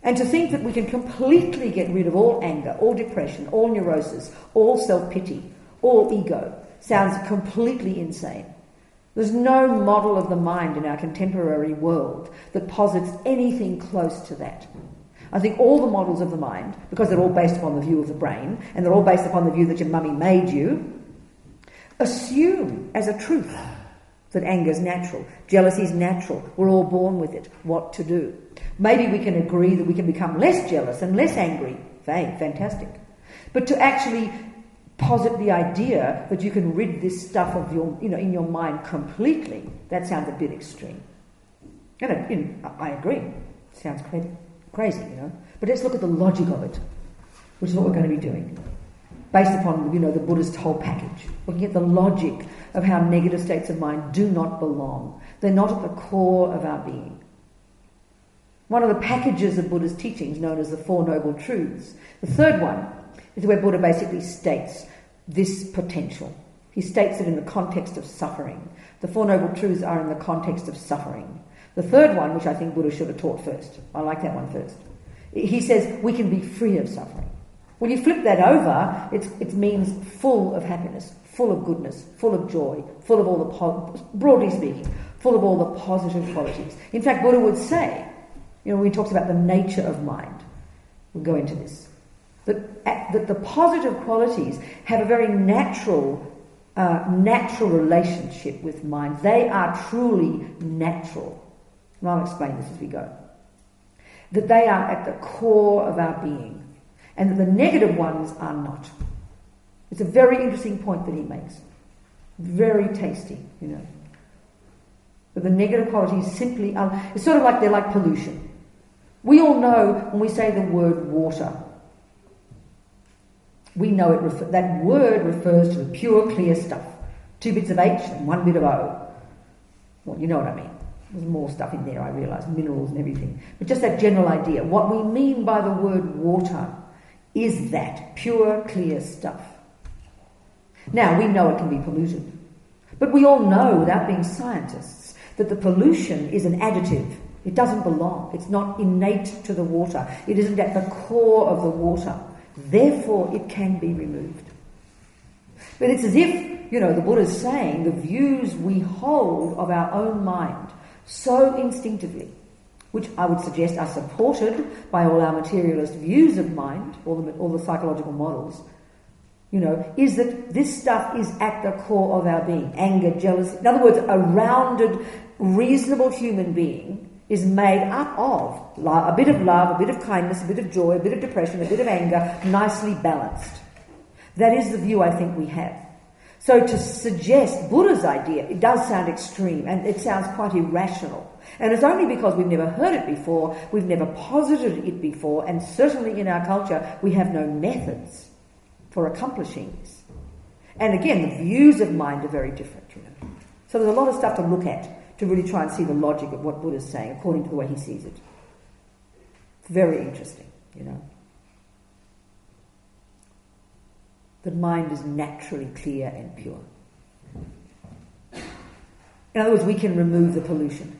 Speaker 1: And to think that we can completely get rid of all anger, all depression, all neurosis, all self-pity, all ego sounds completely insane. There's no model of the mind in our contemporary world that posits anything close to that. I think all the models of the mind, because they're all based upon the view of the brain, and they're all based upon the view that your mummy made you, assume as a truth that anger's natural, jealousy's natural, we're all born with it, what to do. Maybe we can agree that we can become less jealous and less angry. Fantastic. But to actually posit the idea that you can rid this stuff of your, in your mind completely, that sounds a bit extreme. And I agree. It sounds crazy, But let's look at the logic of it, which is what we're going to be doing, based upon, the Buddhist whole package. Looking at the logic of how negative states of mind do not belong. They're not at the core of our being. One of the packages of Buddha's teachings, known as the Four Noble Truths, the third one is where Buddha basically states this potential. He states it in the context of suffering. The Four Noble Truths are in the context of suffering. The third one, which I think Buddha should have taught first, I like that one first. He says we can be free of suffering. When you flip that over, it means full of happiness, full of goodness, full of joy, full of all the, broadly speaking, full of all the positive qualities. In fact, Buddha would say, when he talks about the nature of mind, we'll go into this, that the positive qualities have a very natural relationship with mind. They are truly natural. And I'll explain this as we go. That they are at the core of our being, and that the negative ones are not. It's a very interesting point that he makes. Very tasty, But the negative qualities simply are, it's sort of like they're like pollution. We all know when we say the word water, we know that word refers to the pure, clear stuff. 2 bits of H and 1 bit of O. Well, you know what I mean. There's more stuff in there, I realise, minerals and everything. But just that general idea. What we mean by the word water is that pure, clear stuff. Now, we know it can be polluted. But we all know, without being scientists, that the pollution is an additive. It doesn't belong. It's not innate to the water. It isn't at the core of the water. Therefore, it can be removed. But it's as if, the Buddha's saying the views we hold of our own mind so instinctively, which I would suggest are supported by all our materialist views of mind, all the psychological models, is that this stuff is at the core of our being. Anger, jealousy. In other words, a rounded, reasonable human being is made up of a bit of love, a bit of kindness, a bit of joy, a bit of depression, a bit of anger, nicely balanced. That is the view I think we have. So to suggest Buddha's idea, it does sound extreme and it sounds quite irrational. And it's only because we've never heard it before, we've never posited it before, and certainly in our culture we have no methods for accomplishing this. And again, the views of mind are very different, So there's a lot of stuff to look at to really try and see the logic of what Buddha's saying according to the way he sees it. It's very interesting, The mind is naturally clear and pure. In other words, we can remove the pollution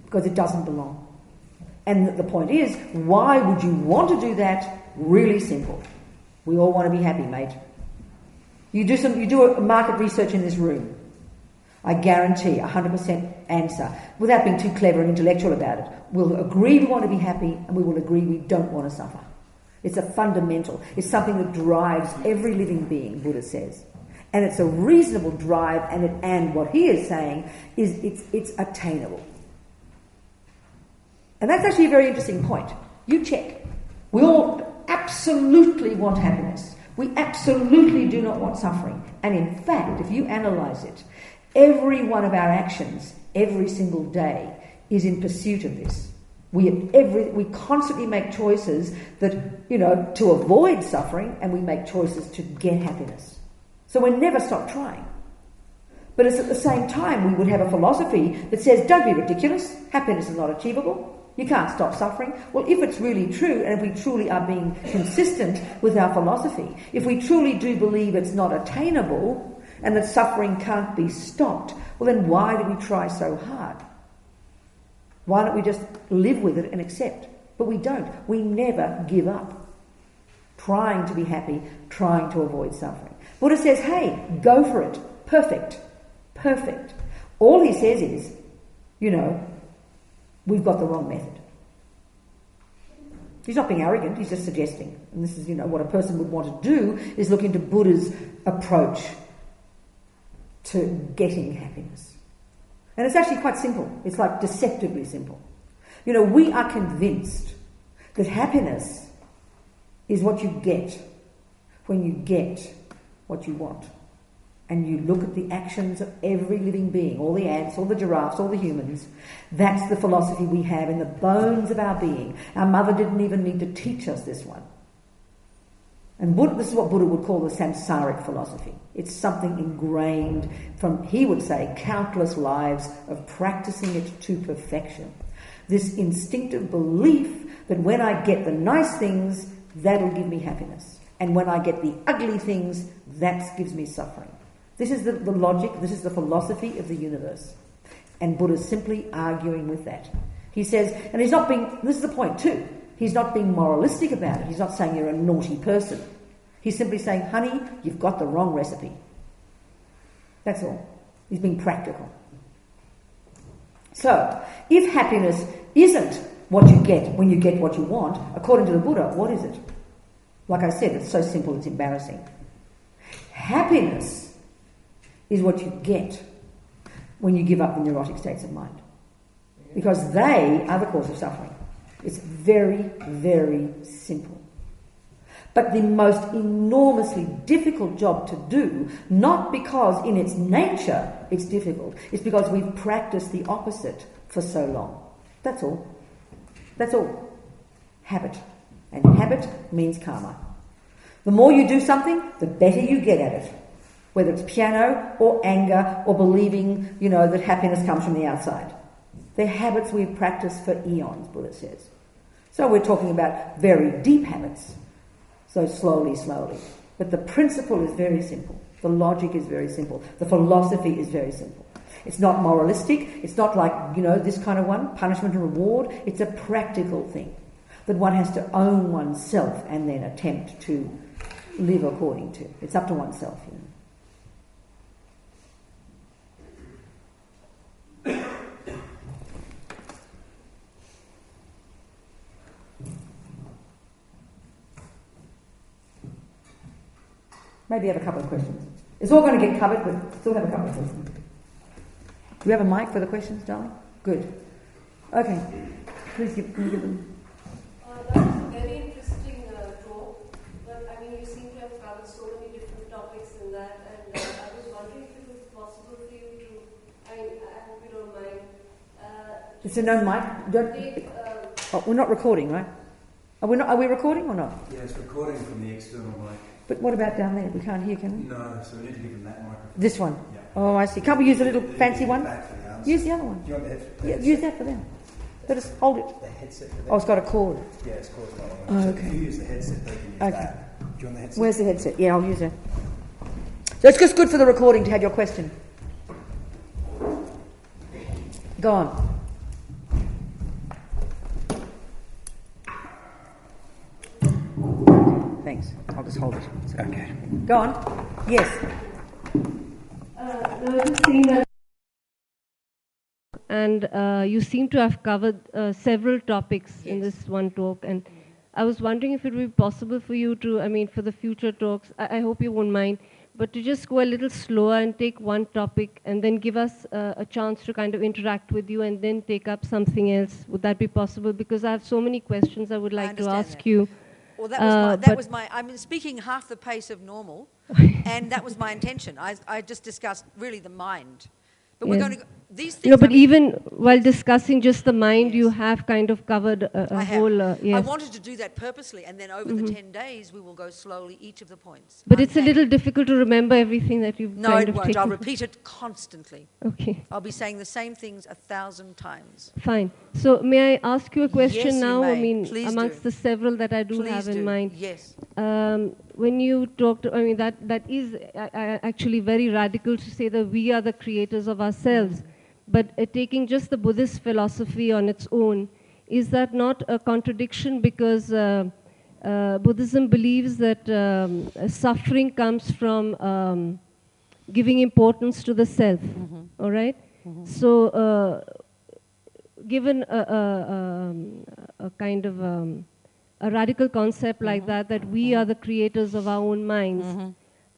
Speaker 1: because it doesn't belong. And the point is, why would you want to do that? Really simple. We all want to be happy, mate. You do a market research in this room. I guarantee 100% answer, without being too clever and intellectual about it. We'll agree we want to be happy, and we will agree we don't want to suffer. It's a fundamental. It's something that drives every living being, Buddha says. And it's a reasonable drive, and what he is saying is it's attainable. And that's actually a very interesting point. You check. We all absolutely want happiness. We absolutely do not want suffering. And in fact, if you analyse it, every one of our actions, every single day, is in pursuit of this. We constantly make choices that, to avoid suffering, and we make choices to get happiness. So we never stop trying. But it's at the same time we would have a philosophy that says, don't be ridiculous, happiness is not achievable, you can't stop suffering. Well, if it's really true, and if we truly are being consistent with our philosophy, if we truly do believe it's not attainable and that suffering can't be stopped, well then why do we try so hard? Why don't we just live with it and accept? But we don't. We never give up trying to be happy, trying to avoid suffering. Buddha says, hey, go for it. Perfect. Perfect. All he says is, we've got the wrong method. He's not being arrogant, he's just suggesting. And this is, what a person would want to do is look into Buddha's approach to getting happiness. And it's actually quite simple. It's like deceptively simple. We are convinced that happiness is what you get when you get what you want. And you look at the actions of every living being, all the ants, all the giraffes, all the humans. That's the philosophy we have in the bones of our being. Our mother didn't even need to teach us this one. And this is what Buddha would call the samsaric philosophy. It's something ingrained from, he would say, countless lives of practicing it to perfection. This instinctive belief that when I get the nice things, that'll give me happiness. And when I get the ugly things, that gives me suffering. This is the logic, this is the philosophy of the universe. And Buddha's simply arguing with that. He says, and he's not being, this is the point too, he's not being moralistic about it. He's not saying you're a naughty person. He's simply saying, honey, you've got the wrong recipe. That's all. He's being practical. So, if happiness isn't what you get when you get what you want, according to the Buddha, what is it? Like I said, it's so simple it's embarrassing. Happiness is what you get when you give up the neurotic states of mind. Because they are the cause of suffering. It's very, very simple. But the most enormously difficult job to do, not because in its nature it's difficult, it's because we've practiced the opposite for so long. That's all. That's all. Habit. And habit means karma. The more you do something, the better you get at it. Whether it's piano or anger or believing, that happiness comes from the outside. They're habits we've practiced for eons, Buddha says. So we're talking about very deep habits. So slowly. But the principle is very simple. The logic is very simple. The philosophy is very simple. It's not moralistic. It's not like, this kind of one, punishment and reward. It's a practical thing that one has to own oneself and then attempt to live according to. It's up to oneself, Maybe have a couple of questions. It's all going to get covered, but still have a couple of questions. Do you have a mic for the questions, darling? Good. Okay. Please can you give them?
Speaker 2: That was a very interesting talk, but you seem to have covered so many different topics in that, and I was wondering if it was possible for you to, I hope you don't mind.
Speaker 1: It's a no mic. We're not recording, right? Are we recording or not?
Speaker 3: Yeah, it's recording from the external mic.
Speaker 1: But what about down there? We can't hear, can we?
Speaker 3: No, so we need to give them that microphone.
Speaker 1: This one?
Speaker 3: Yeah.
Speaker 1: Oh, I see. Can't we use a little fancy one?
Speaker 3: The
Speaker 1: Use the other one.
Speaker 3: Do you want the headset?
Speaker 1: Yeah, use that for them. Let us hold it.
Speaker 3: The headset for them?
Speaker 1: Oh, it's got a cord.
Speaker 3: Yeah, it's called that one.
Speaker 1: Oh,
Speaker 3: So
Speaker 1: okay.
Speaker 3: if you use the headset, they can use that. Do you want the headset?
Speaker 1: Where's the headset? Yeah, I'll use that. So it's just good for the recording to have your question. Go on. Thanks. I'll just hold it.
Speaker 3: Okay.
Speaker 1: Go on. Yes.
Speaker 2: I was just saying that and you seem to have covered several topics in this one talk. And I was wondering if it would be possible for you to, I mean, for the future talks, I hope you won't mind, but to just go a little slower and take one topic and then give us a chance to kind of interact with you and then take up something else. Would that be possible? Because I have so many questions I would like to ask you.
Speaker 4: Well, that was my, I'm speaking half the pace of normal, and that was my intention. I just discussed really the mind. But we're going to, these things...
Speaker 2: No, but even while discussing just the mind, you have kind of covered a whole...
Speaker 4: I wanted to do that purposely, and then over the 10 days, we will go slowly each of the points.
Speaker 2: But it's a little difficult to remember everything that you've
Speaker 4: No, it won't. I'll repeat it constantly.
Speaker 2: Okay.
Speaker 4: I'll be saying the same things 1,000 times.
Speaker 2: Fine. So may I ask you a question
Speaker 4: Yes,
Speaker 2: now?
Speaker 4: you may.
Speaker 2: I mean,
Speaker 4: Please
Speaker 2: amongst
Speaker 4: do.
Speaker 2: the several that I do
Speaker 4: Please
Speaker 2: have in
Speaker 4: do.
Speaker 2: mind.
Speaker 4: Yes.
Speaker 2: When you talked, I mean, that is actually very radical to say that we are the creators of ourselves. But taking just the Buddhist philosophy on its own, is that not a contradiction? Because Buddhism believes that suffering comes from giving importance to the self, all right? So given a kind of a radical concept like that we are the creators of our own minds,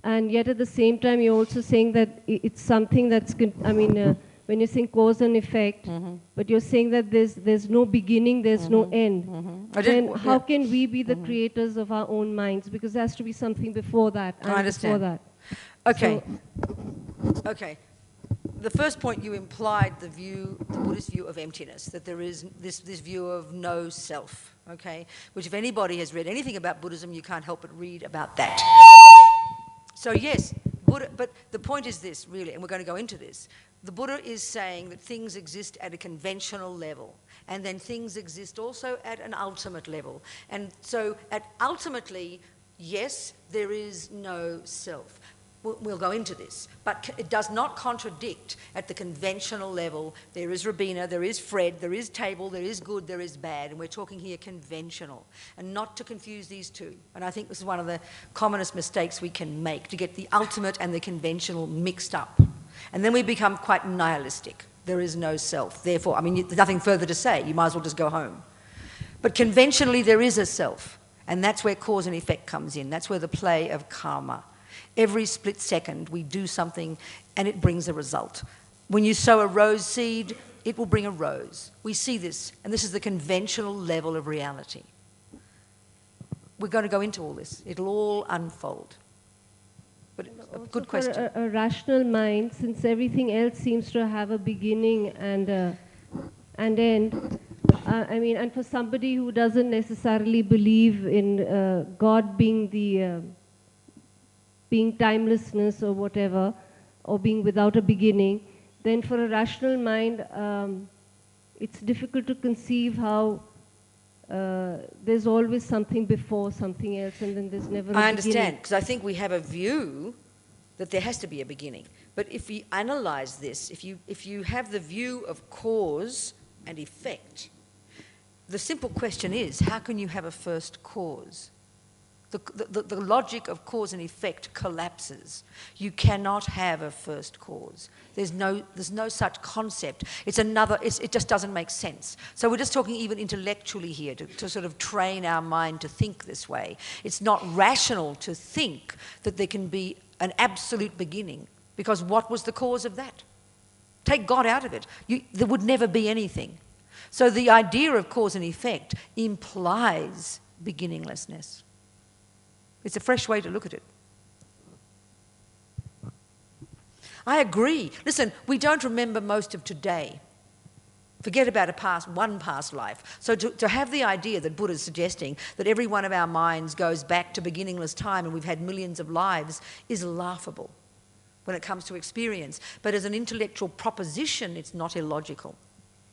Speaker 2: and yet at the same time you're also saying that it's something that's, when you're saying cause and effect, but you're saying that there's no beginning, there's no end. Then how can we be the creators of our own minds? Because there has to be something before that.
Speaker 4: I understand.
Speaker 2: Before that.
Speaker 4: Okay. Okay. The first point, you implied the Buddhist view of emptiness, that there is this view of no self, okay? Which if anybody has read anything about Buddhism, you can't help but read about that. So yes, Buddha, but the point is this, really, and we're going to go into this. The Buddha is saying that things exist at a conventional level, and then things exist also at an ultimate level. And so ultimately, yes, there is no self. We'll go into this, but it does not contradict at the conventional level. There is Robina, there is Fred, there is table, there is good, there is bad, and we're talking here conventional, and not to confuse these two. And I think this is one of the commonest mistakes we can make, to get the ultimate and the conventional mixed up. And then we become quite nihilistic. There is no self. Therefore, I mean, there's nothing further to say. You might as well just go home. But conventionally, there is a self, and that's where cause and effect comes in. That's where the play of karma. Every split second, we do something and it brings a result. When you sow a rose seed, it will bring a rose. We see this, and this is the conventional level of reality. We're going to go into all this. It'll all unfold. But a good question.
Speaker 2: For a rational mind, since everything else seems to have a beginning and end, and for somebody who doesn't necessarily believe in God being the being timelessness or whatever, or being without a beginning, then for a rational mind, it's difficult to conceive how there's always something before something else, and then there's never a beginning.
Speaker 4: I understand, because I think we have a view that there has to be a beginning. But if we analyze this, if you have the view of cause and effect, the simple question is, how can you have a first cause? The logic of cause and effect collapses. You cannot have a first cause. There's no such concept. It just doesn't make sense. So we're just talking even intellectually here to sort of train our mind to think this way. It's not rational to think that there can be an absolute beginning, because what was the cause of that? Take God out of it. There would never be anything. So the idea of cause and effect implies beginninglessness. It's a fresh way to look at it. I agree. Listen, we don't remember most of today. Forget about one past life. So to have the idea that Buddha's suggesting that every one of our minds goes back to beginningless time and we've had millions of lives is laughable when it comes to experience. But as an intellectual proposition, it's not illogical.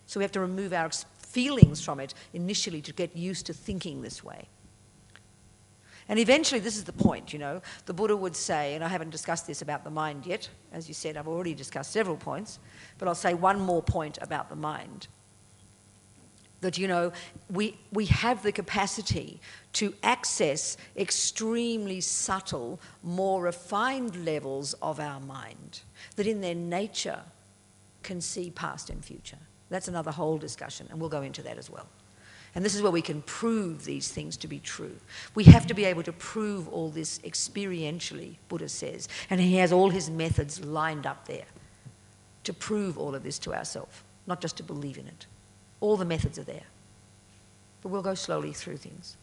Speaker 4: So we have to remove our feelings from it initially to get used to thinking this way. And eventually, this is the point, the Buddha would say, and I haven't discussed this about the mind yet, as you said, I've already discussed several points, but I'll say one more point about the mind. That, we have the capacity to access extremely subtle, more refined levels of our mind that in their nature can see past and future. That's another whole discussion, and we'll go into that as well. And this is where we can prove these things to be true. We have to be able to prove all this experientially, Buddha says, and he has all his methods lined up there to prove all of this to ourselves, not just to believe in it. All the methods are there. But we'll go slowly through things.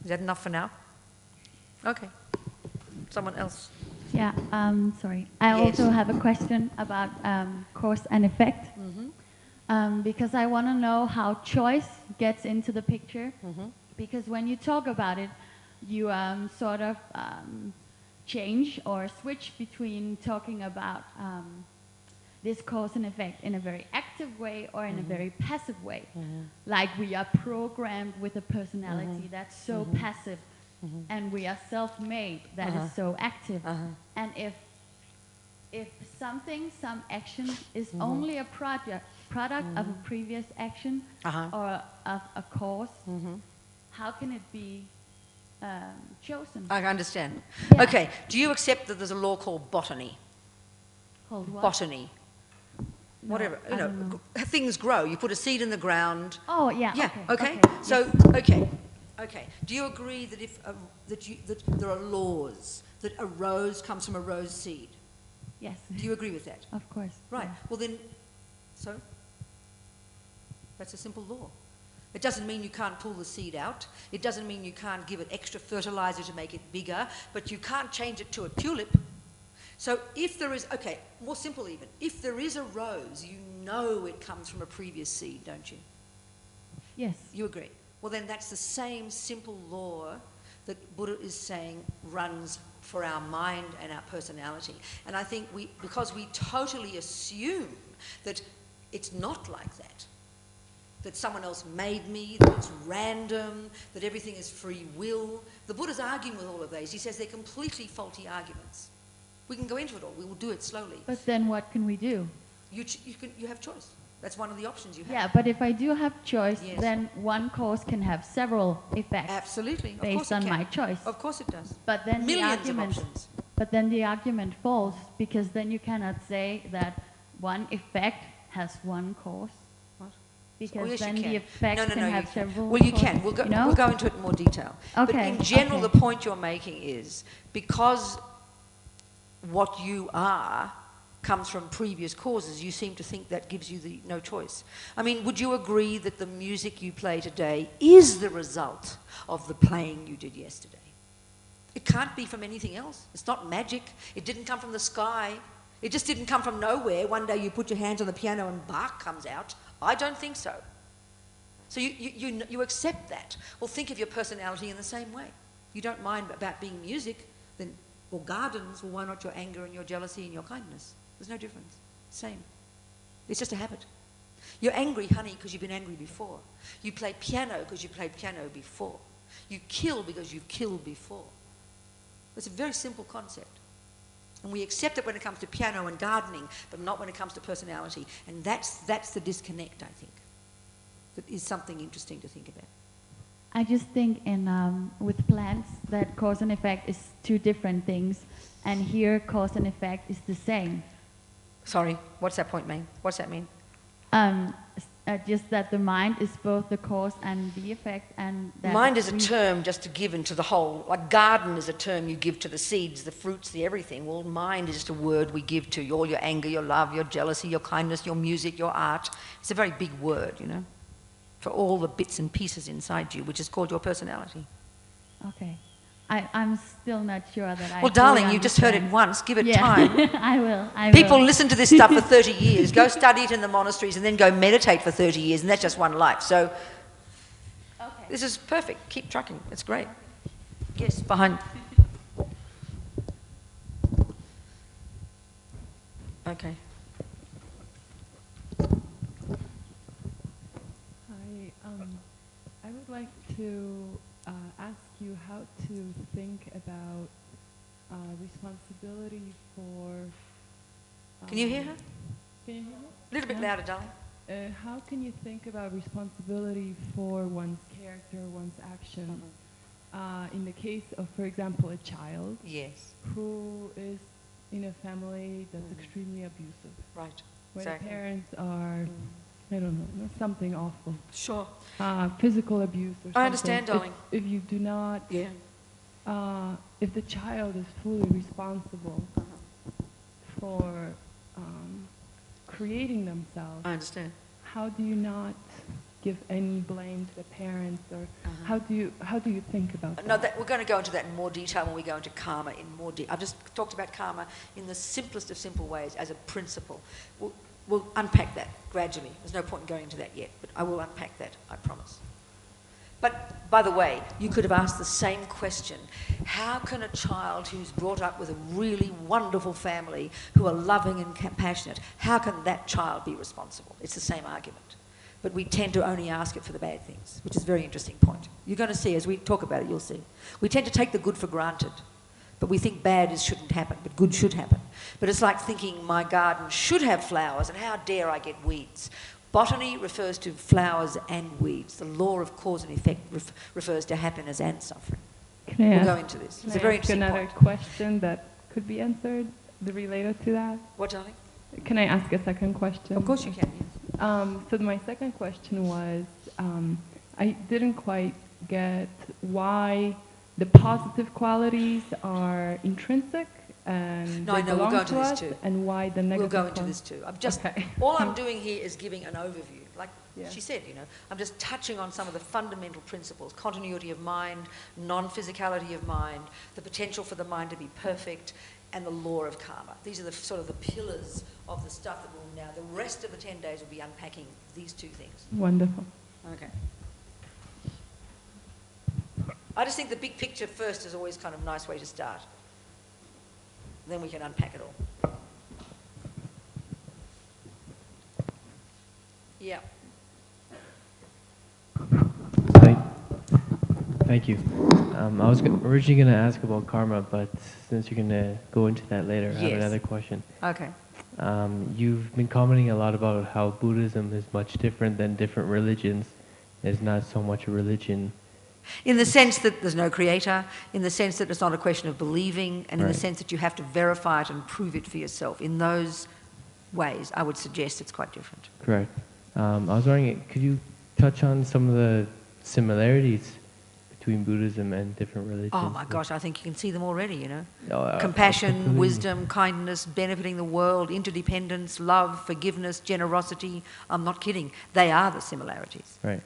Speaker 4: Is that enough for now? Okay. Someone else.
Speaker 5: Yeah, sorry. I also have a question about cause and effect. Because I want to know how choice gets into the picture. Because when you talk about it, you sort of change or switch between talking about this cause and effect in a very active way or in a very passive way. Like we are programmed with a personality that's so passive, and we are self-made that is so active. And if some action is only a product of a previous action or of a cause, how can it be chosen?
Speaker 4: I understand.
Speaker 5: Yeah.
Speaker 4: Okay, do you accept that there's a law called botany?
Speaker 5: Called what?
Speaker 4: Botany.
Speaker 5: No,
Speaker 4: Whatever,
Speaker 5: I don't know.
Speaker 4: things grow. You put a seed in the ground.
Speaker 5: Oh, yeah.
Speaker 4: Yeah, okay.
Speaker 5: Yes.
Speaker 4: So, okay. Do you agree that that there are laws, that a rose comes from a rose seed?
Speaker 5: Yes.
Speaker 4: Do you agree with that?
Speaker 5: Of course.
Speaker 4: Right.
Speaker 5: Yeah.
Speaker 4: Well then, so that's a simple law. It doesn't mean you can't pull the seed out. It doesn't mean you can't give it extra fertilizer to make it bigger, but you can't change it to a tulip. So if there is, okay, more simple even, if there is a rose, you know it comes from a previous seed, don't you?
Speaker 5: Yes.
Speaker 4: You agree? Well then that's the same simple law that Buddha is saying runs for our mind and our personality. And I think because we totally assume that it's not like that someone else made me, that it's random, that everything is free will. The Buddha's arguing with all of these. He says they're completely faulty arguments. We can go into it all. We will do it slowly.
Speaker 5: But then what can we do?
Speaker 4: You have choice. That's one of the options you have.
Speaker 5: Yeah, but if I do have choice,
Speaker 4: Yes.
Speaker 5: then one cause can have several effects.
Speaker 4: Absolutely. Of
Speaker 5: based
Speaker 4: course it
Speaker 5: on
Speaker 4: can.
Speaker 5: my choice.
Speaker 4: Of course it does.
Speaker 5: But then
Speaker 4: Millions of options.
Speaker 5: But then the argument falls, because then you cannot say that one effect has one cause.
Speaker 4: What?
Speaker 5: Because
Speaker 4: yes,
Speaker 5: then
Speaker 4: you can.
Speaker 5: the effect
Speaker 4: No,
Speaker 5: can have
Speaker 4: you
Speaker 5: several
Speaker 4: Well, you
Speaker 5: causes,
Speaker 4: can. We'll go,
Speaker 5: you know?
Speaker 4: we'll go into it in more detail. But
Speaker 5: Okay,
Speaker 4: in general,
Speaker 5: okay.
Speaker 4: the point you're making is because what you are comes from previous causes, you seem to think that gives you no choice. I mean, would you agree that the music you play today is the result of the playing you did yesterday? It can't be from anything else. It's not magic. It didn't come from the sky. It just didn't come from nowhere. One day you put your hands on the piano and Bach comes out. I don't think so. So you accept that. Well, think of your personality in the same way. You don't mind about being music, then, or gardens, well, why not your anger and your jealousy and your kindness? There's no difference. Same. It's just a habit. You're angry, honey, because you've been angry before. You play piano because you played piano before. You kill because you've killed before. It's a very simple concept. And we accept it when it comes to piano and gardening, but not when it comes to personality. And that's the disconnect, I think. That is something interesting to think about.
Speaker 5: I just think with plants that cause and effect is two different things, and here cause and effect is the same.
Speaker 4: Sorry, what's that point mean? What's that mean?
Speaker 5: Just that the mind is both the cause and the effect, and that
Speaker 4: mind is a term just to give into the whole. Like garden is a term you give to the seeds, the fruits, the everything. Well, mind is just a word we give to all your anger, your love, your jealousy, your kindness, your music, your art. It's a very big word, you know, for all the bits and pieces inside you, which is called your personality.
Speaker 5: Okay. I'm still not sure that I...
Speaker 4: Well, darling, you just heard it once. Give it time.
Speaker 5: I will.
Speaker 4: People listen to this stuff for 30 years, go study it in the monasteries, and then go meditate for 30 years, and that's just one life. So this is perfect. Keep trucking. It's great. Yes, behind. Okay.
Speaker 6: Hi. I would like to ask you how to think about responsibility for...
Speaker 4: Can you hear her?
Speaker 6: Can you hear me?
Speaker 4: A little bit louder, darling.
Speaker 6: How can you think about responsibility for one's character, one's action? In the case of, for example, a child
Speaker 4: Yes.
Speaker 6: who is in a family that's extremely abusive.
Speaker 4: Right.
Speaker 6: when
Speaker 4: Exactly.
Speaker 6: parents are, I don't know, something awful,
Speaker 4: Sure.
Speaker 6: physical abuse or something.
Speaker 4: I understand, darling.
Speaker 6: If you do not, if the child is fully responsible for creating themselves,
Speaker 4: I understand.
Speaker 6: how do you not give any blame to the parents, or how do you think about that?
Speaker 4: No, we're going to go into that in more detail when we go into karma in more detail. I've just talked about karma in the simplest of simple ways as a principle. We'll unpack that gradually. There's no point in going into that yet, but I will unpack that, I promise. But, by the way, you could have asked the same question. How can a child who's brought up with a really wonderful family, who are loving and compassionate, how can that child be responsible? It's the same argument. But we tend to only ask it for the bad things, which is a very interesting point. You're going to see, as we talk about it, you'll see. We tend to take the good for granted, but we think bad shouldn't happen, but good should happen. But it's like thinking my garden should have flowers, and how dare I get weeds? Botany refers to flowers and weeds. The law of cause and effect refers to happiness and suffering. We'll go into this. It's a very interesting
Speaker 6: another
Speaker 4: point.
Speaker 6: question that could be answered related to that?
Speaker 4: What, darling?
Speaker 6: Can I ask a second question?
Speaker 4: Of course you can, yes.
Speaker 6: So my second question was, I didn't quite get why the positive qualities are intrinsic and
Speaker 4: No,
Speaker 6: they
Speaker 4: I know, we'll
Speaker 6: belong
Speaker 4: go into
Speaker 6: to
Speaker 4: this
Speaker 6: us,
Speaker 4: too.
Speaker 6: and why the negative
Speaker 4: We'll go into
Speaker 6: ones-
Speaker 4: this too. I'm just,
Speaker 6: Okay.
Speaker 4: all I'm doing here is giving an overview. Like
Speaker 6: Yeah.
Speaker 4: she said, you know, I'm just touching on some of the fundamental principles: continuity of mind, non-physicality of mind, the potential for the mind to be perfect, and the law of karma. These are the sort of the pillars of the stuff that we'll now, the rest of the 10 days will be unpacking these two things.
Speaker 6: Wonderful.
Speaker 4: Okay. I just think the big picture first is always kind of a nice way to start. Then we can unpack it all. Yeah.
Speaker 7: Thank you. I was originally going to ask about karma, but since you're going to go into that later, I have
Speaker 4: Yes.
Speaker 7: another question.
Speaker 4: Okay.
Speaker 7: You've been commenting a lot about how Buddhism is much different than different religions. It's not so much a religion.
Speaker 4: In the sense that there's no creator, in the sense that it's not a question of believing, and in the
Speaker 7: Right.
Speaker 4: sense that you have to verify it and prove it for yourself. In those ways, I would suggest it's quite different.
Speaker 7: Correct. I was wondering, could you touch on some of the similarities between Buddhism and different religions?
Speaker 4: Oh my gosh, I think you can see them already, you know.
Speaker 7: Oh,
Speaker 4: Compassion,
Speaker 7: absolutely.
Speaker 4: wisdom, kindness, benefiting the world, interdependence, love, forgiveness, generosity. I'm not kidding. They are the similarities.
Speaker 7: Right.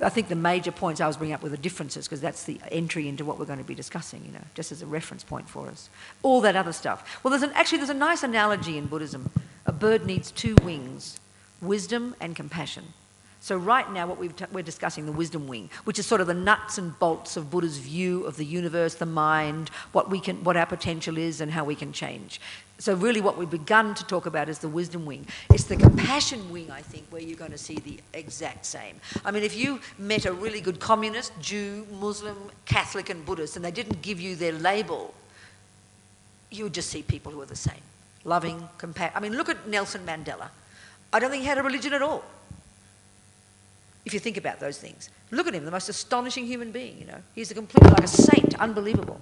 Speaker 4: I think the major points I was bringing up were the differences, because that's the entry into what we're going to be discussing, you know, just as a reference point for us. All that other stuff. Well, there's a nice analogy in Buddhism. A bird needs two wings, wisdom and compassion. So right now what we're discussing, the wisdom wing, which is sort of the nuts and bolts of Buddha's view of the universe, the mind, what our potential is and how we can change. So really what we've begun to talk about is the wisdom wing. It's the compassion wing, I think, where you're going to see the exact same. I mean, if you met a really good communist, Jew, Muslim, Catholic and Buddhist, and they didn't give you their label, you would just see people who are the same. Loving, compassion. I mean, look at Nelson Mandela. I don't think he had a religion at all. If you think about those things. Look at him, the most astonishing human being, you know. He's like a saint, unbelievable.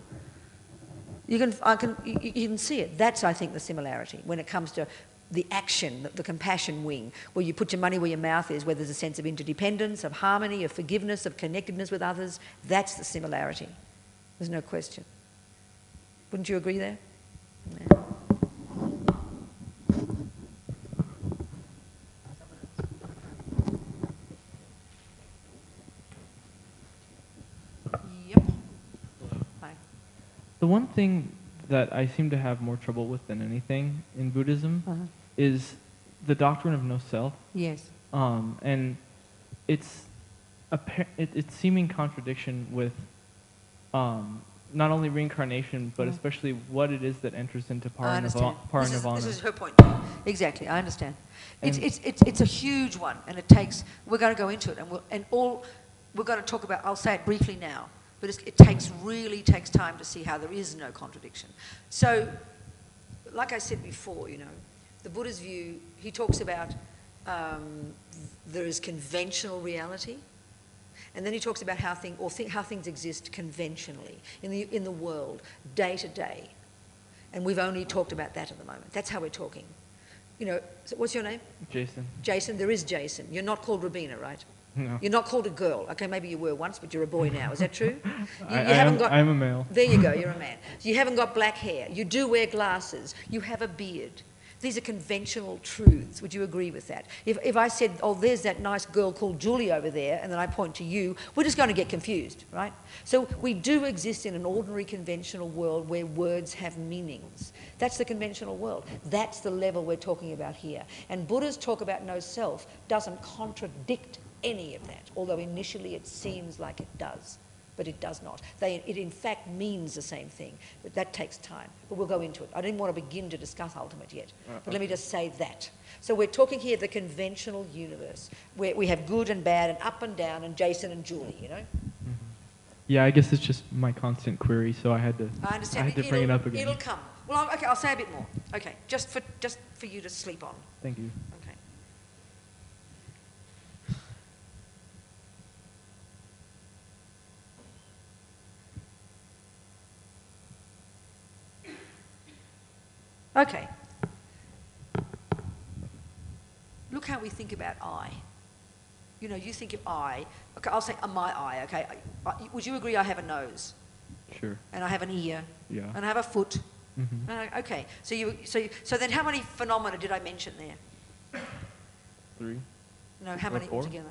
Speaker 4: You can see it. That's, I think, the similarity when it comes to the action, the compassion wing, where you put your money where your mouth is, where there's a sense of interdependence, of harmony, of forgiveness, of connectedness with others. That's the similarity. There's no question. Wouldn't you agree there? Yeah. Yep. Hi.
Speaker 8: The one thing that I seem to have more trouble with than anything in Buddhism is the doctrine of no self.
Speaker 4: Yes.
Speaker 8: And it's seeming contradiction with not only reincarnation, but especially what it is that enters into
Speaker 4: I understand.
Speaker 8: parinirvana.
Speaker 4: This is her point. Exactly, I understand.
Speaker 8: And
Speaker 4: It's a huge one, and it takes. We're going to go into it, and we're going to talk about. I'll say it briefly now, but it really takes time to see how there is no contradiction. So, like I said before, you know, the Buddha's view. He talks about there is conventional reality. And then he talks about how things exist conventionally in the world, day to day. And we've only talked about that at the moment. That's how we're talking. you know, so what's your name?
Speaker 8: Jason.
Speaker 4: Jason, there is Jason. You're not called Robina, right?
Speaker 8: No.
Speaker 4: You're not called a girl. Okay, maybe you were once, but you're a boy now. Is that true?
Speaker 8: I'm a male.
Speaker 4: There you go, you're a man. You haven't got black hair. You do wear glasses. You have a beard. These are conventional truths. Would you agree with that? If I said, oh, there's that nice girl called Julie over there, and then I point to you, we're just going to get confused, right? So we do exist in an ordinary conventional world where words have meanings. That's the conventional world. That's the level we're talking about here. And Buddha's talk about no self doesn't contradict any of that, although initially it seems like it does, but it does not. It in fact means the same thing, but that takes time. But we'll go into it. I didn't want to begin to discuss ultimate yet, but let me just say that. So we're talking here the conventional universe, where we have good and bad and up and down and Jason and Julie, you know?
Speaker 8: Mm-hmm. Yeah, I guess it's just my constant query, so I had to bring it up again.
Speaker 4: It'll come. Well, okay, I'll say a bit more. Okay, just for you to sleep on.
Speaker 8: Thank you.
Speaker 4: Okay. Okay. Look how we think about I. You know, you think of I. Okay, I'll say my eye, okay? Would you agree I have a nose?
Speaker 8: Sure.
Speaker 4: And I have an ear?
Speaker 8: Yeah.
Speaker 4: And I have a foot?
Speaker 8: Mm-hmm.
Speaker 4: Okay, so then how many phenomena did I mention there?
Speaker 8: 3.
Speaker 4: No, how many
Speaker 8: 4?
Speaker 4: altogether?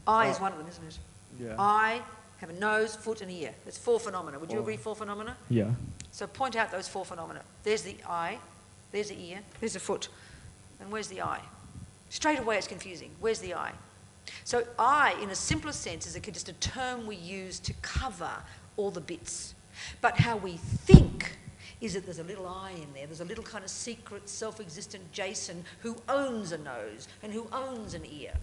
Speaker 4: I is one of them, isn't it?
Speaker 8: Yeah.
Speaker 4: I have a nose, foot and ear. That's 4 phenomena. Would you agree 4 phenomena?
Speaker 8: Yeah.
Speaker 4: So point out those 4 phenomena. There's the eye, there's the ear, there's the foot, and where's the eye? Straight away it's confusing. Where's the eye? So I, in a simpler sense, is just a term we use to cover all the bits. But how we think is that there's a little I in there. There's a little kind of secret, self-existent Jason who owns a nose and who owns an ear.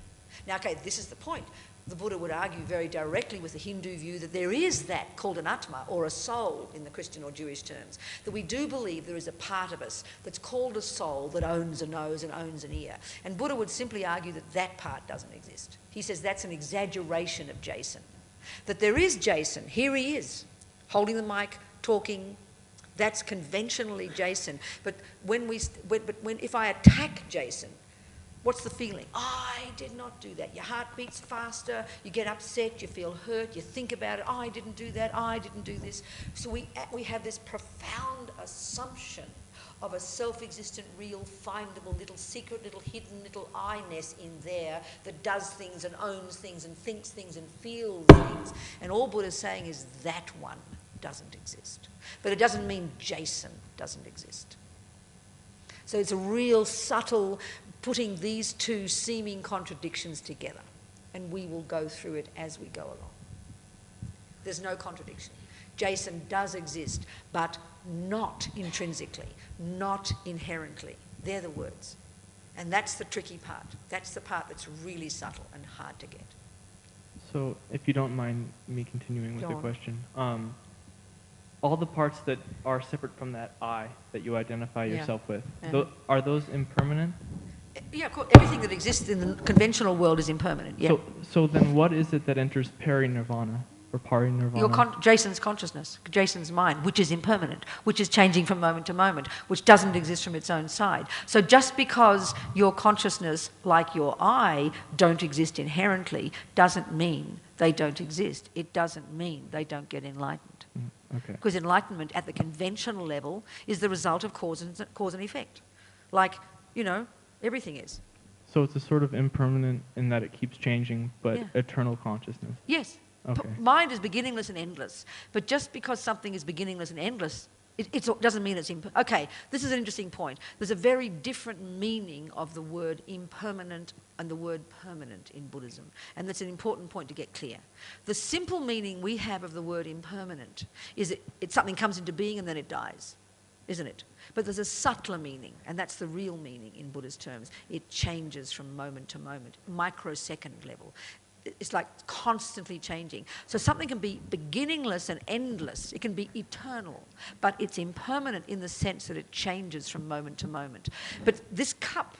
Speaker 4: Now, okay, this is the point. The Buddha would argue very directly with the Hindu view that there is that called an Atma, or a soul in the Christian or Jewish terms, that we do believe there is a part of us that's called a soul that owns a nose and owns an ear. And Buddha would simply argue that that part doesn't exist. He says that's an exaggeration of Jason. That there is Jason, here he is, holding the mic, talking. That's conventionally Jason. But if I attack Jason, what's the feeling? I did not do that. Your heart beats faster, you get upset, you feel hurt, you think about it. I didn't do that, I didn't do this. So we have this profound assumption of a self-existent, real, findable, little secret, little hidden, little I-ness in there that does things and owns things and thinks things and feels things. And all Buddha's saying is that one doesn't exist. But it doesn't mean Jason doesn't exist. So it's a real subtle putting these two seeming contradictions together, and we will go through it as we go along. There's no contradiction. Jason does exist, but not intrinsically, not inherently. They're the words. And that's the tricky part. That's the part that's really subtle and hard to get.
Speaker 8: So, if you don't mind me continuing with the question, all the parts that are separate from that I that you identify yourself with, are those impermanent?
Speaker 4: Yeah, of course. Everything that exists in the conventional world is impermanent. Yeah.
Speaker 8: So then, what is it that enters peri-nirvana or pari-nirvana?
Speaker 4: Jason's consciousness, Jason's mind, which is impermanent, which is changing from moment to moment, which doesn't exist from its own side. So just because your consciousness, like your I, don't exist inherently, doesn't mean they don't exist. It doesn't mean they don't get enlightened.
Speaker 8: Okay.
Speaker 4: Because enlightenment at the conventional level is the result of cause and effect. Like, you know, everything is.
Speaker 8: So it's a sort of impermanent in that it keeps changing, but eternal consciousness.
Speaker 4: Yes.
Speaker 8: Okay.
Speaker 4: Mind is beginningless and endless. But just because something is beginningless and endless, it doesn't mean it's okay, this is an interesting point. There's a very different meaning of the word impermanent and the word permanent in Buddhism. And that's an important point to get clear. The simple meaning we have of the word impermanent is something comes into being and then it dies, isn't it? But there's a subtler meaning, and that's the real meaning in Buddhist terms. It changes from moment to moment, microsecond level. It's like constantly changing. So something can be beginningless and endless. It can be eternal, but it's impermanent in the sense that it changes from moment to moment. But this cup,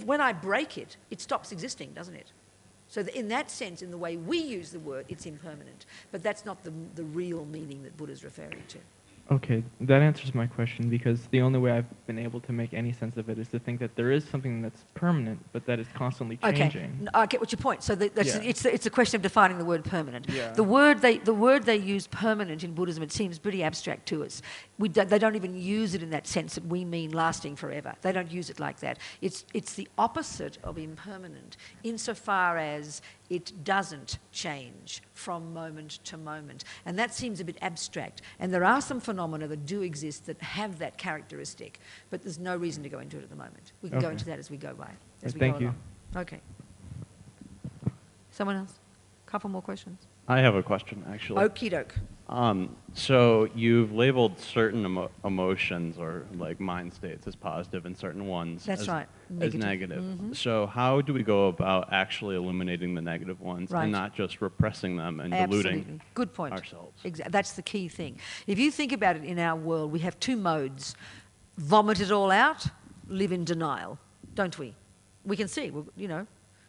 Speaker 4: when I break it, it stops existing, doesn't it? So in that sense, in the way we use the word, it's impermanent. But that's not the real meaning that Buddha's referring to.
Speaker 8: Okay, that answers my question, because the only way I've been able to make any sense of it is to think that there is something that's permanent, but that is constantly changing.
Speaker 4: I get what your point. So it's a question of defining the word permanent.
Speaker 8: Yeah.
Speaker 4: The word they use, permanent, in Buddhism, it seems pretty abstract to us. They don't even use it in that sense that we mean lasting forever. They don't use it like that. It's the opposite of impermanent, insofar as it doesn't change from moment to moment. And that seems a bit abstract. And there are some phenomena that do exist that have that characteristic, but there's no reason to go into it at the moment. We can go into that as we go by.
Speaker 8: Thank you.
Speaker 4: Okay. Someone else? Couple more questions.
Speaker 9: I have a question, actually.
Speaker 4: Okie doke.
Speaker 9: So you've labeled certain emotions or like mind states as positive and certain ones
Speaker 4: as
Speaker 9: negative.
Speaker 4: Mm-hmm.
Speaker 9: So how do we go about actually eliminating the negative ones and not just repressing them and diluting
Speaker 4: Good point.
Speaker 9: ourselves?
Speaker 4: That's the key thing. If you think about it, in our world, we have two modes. Vomit it all out, live in denial, don't we? We can see,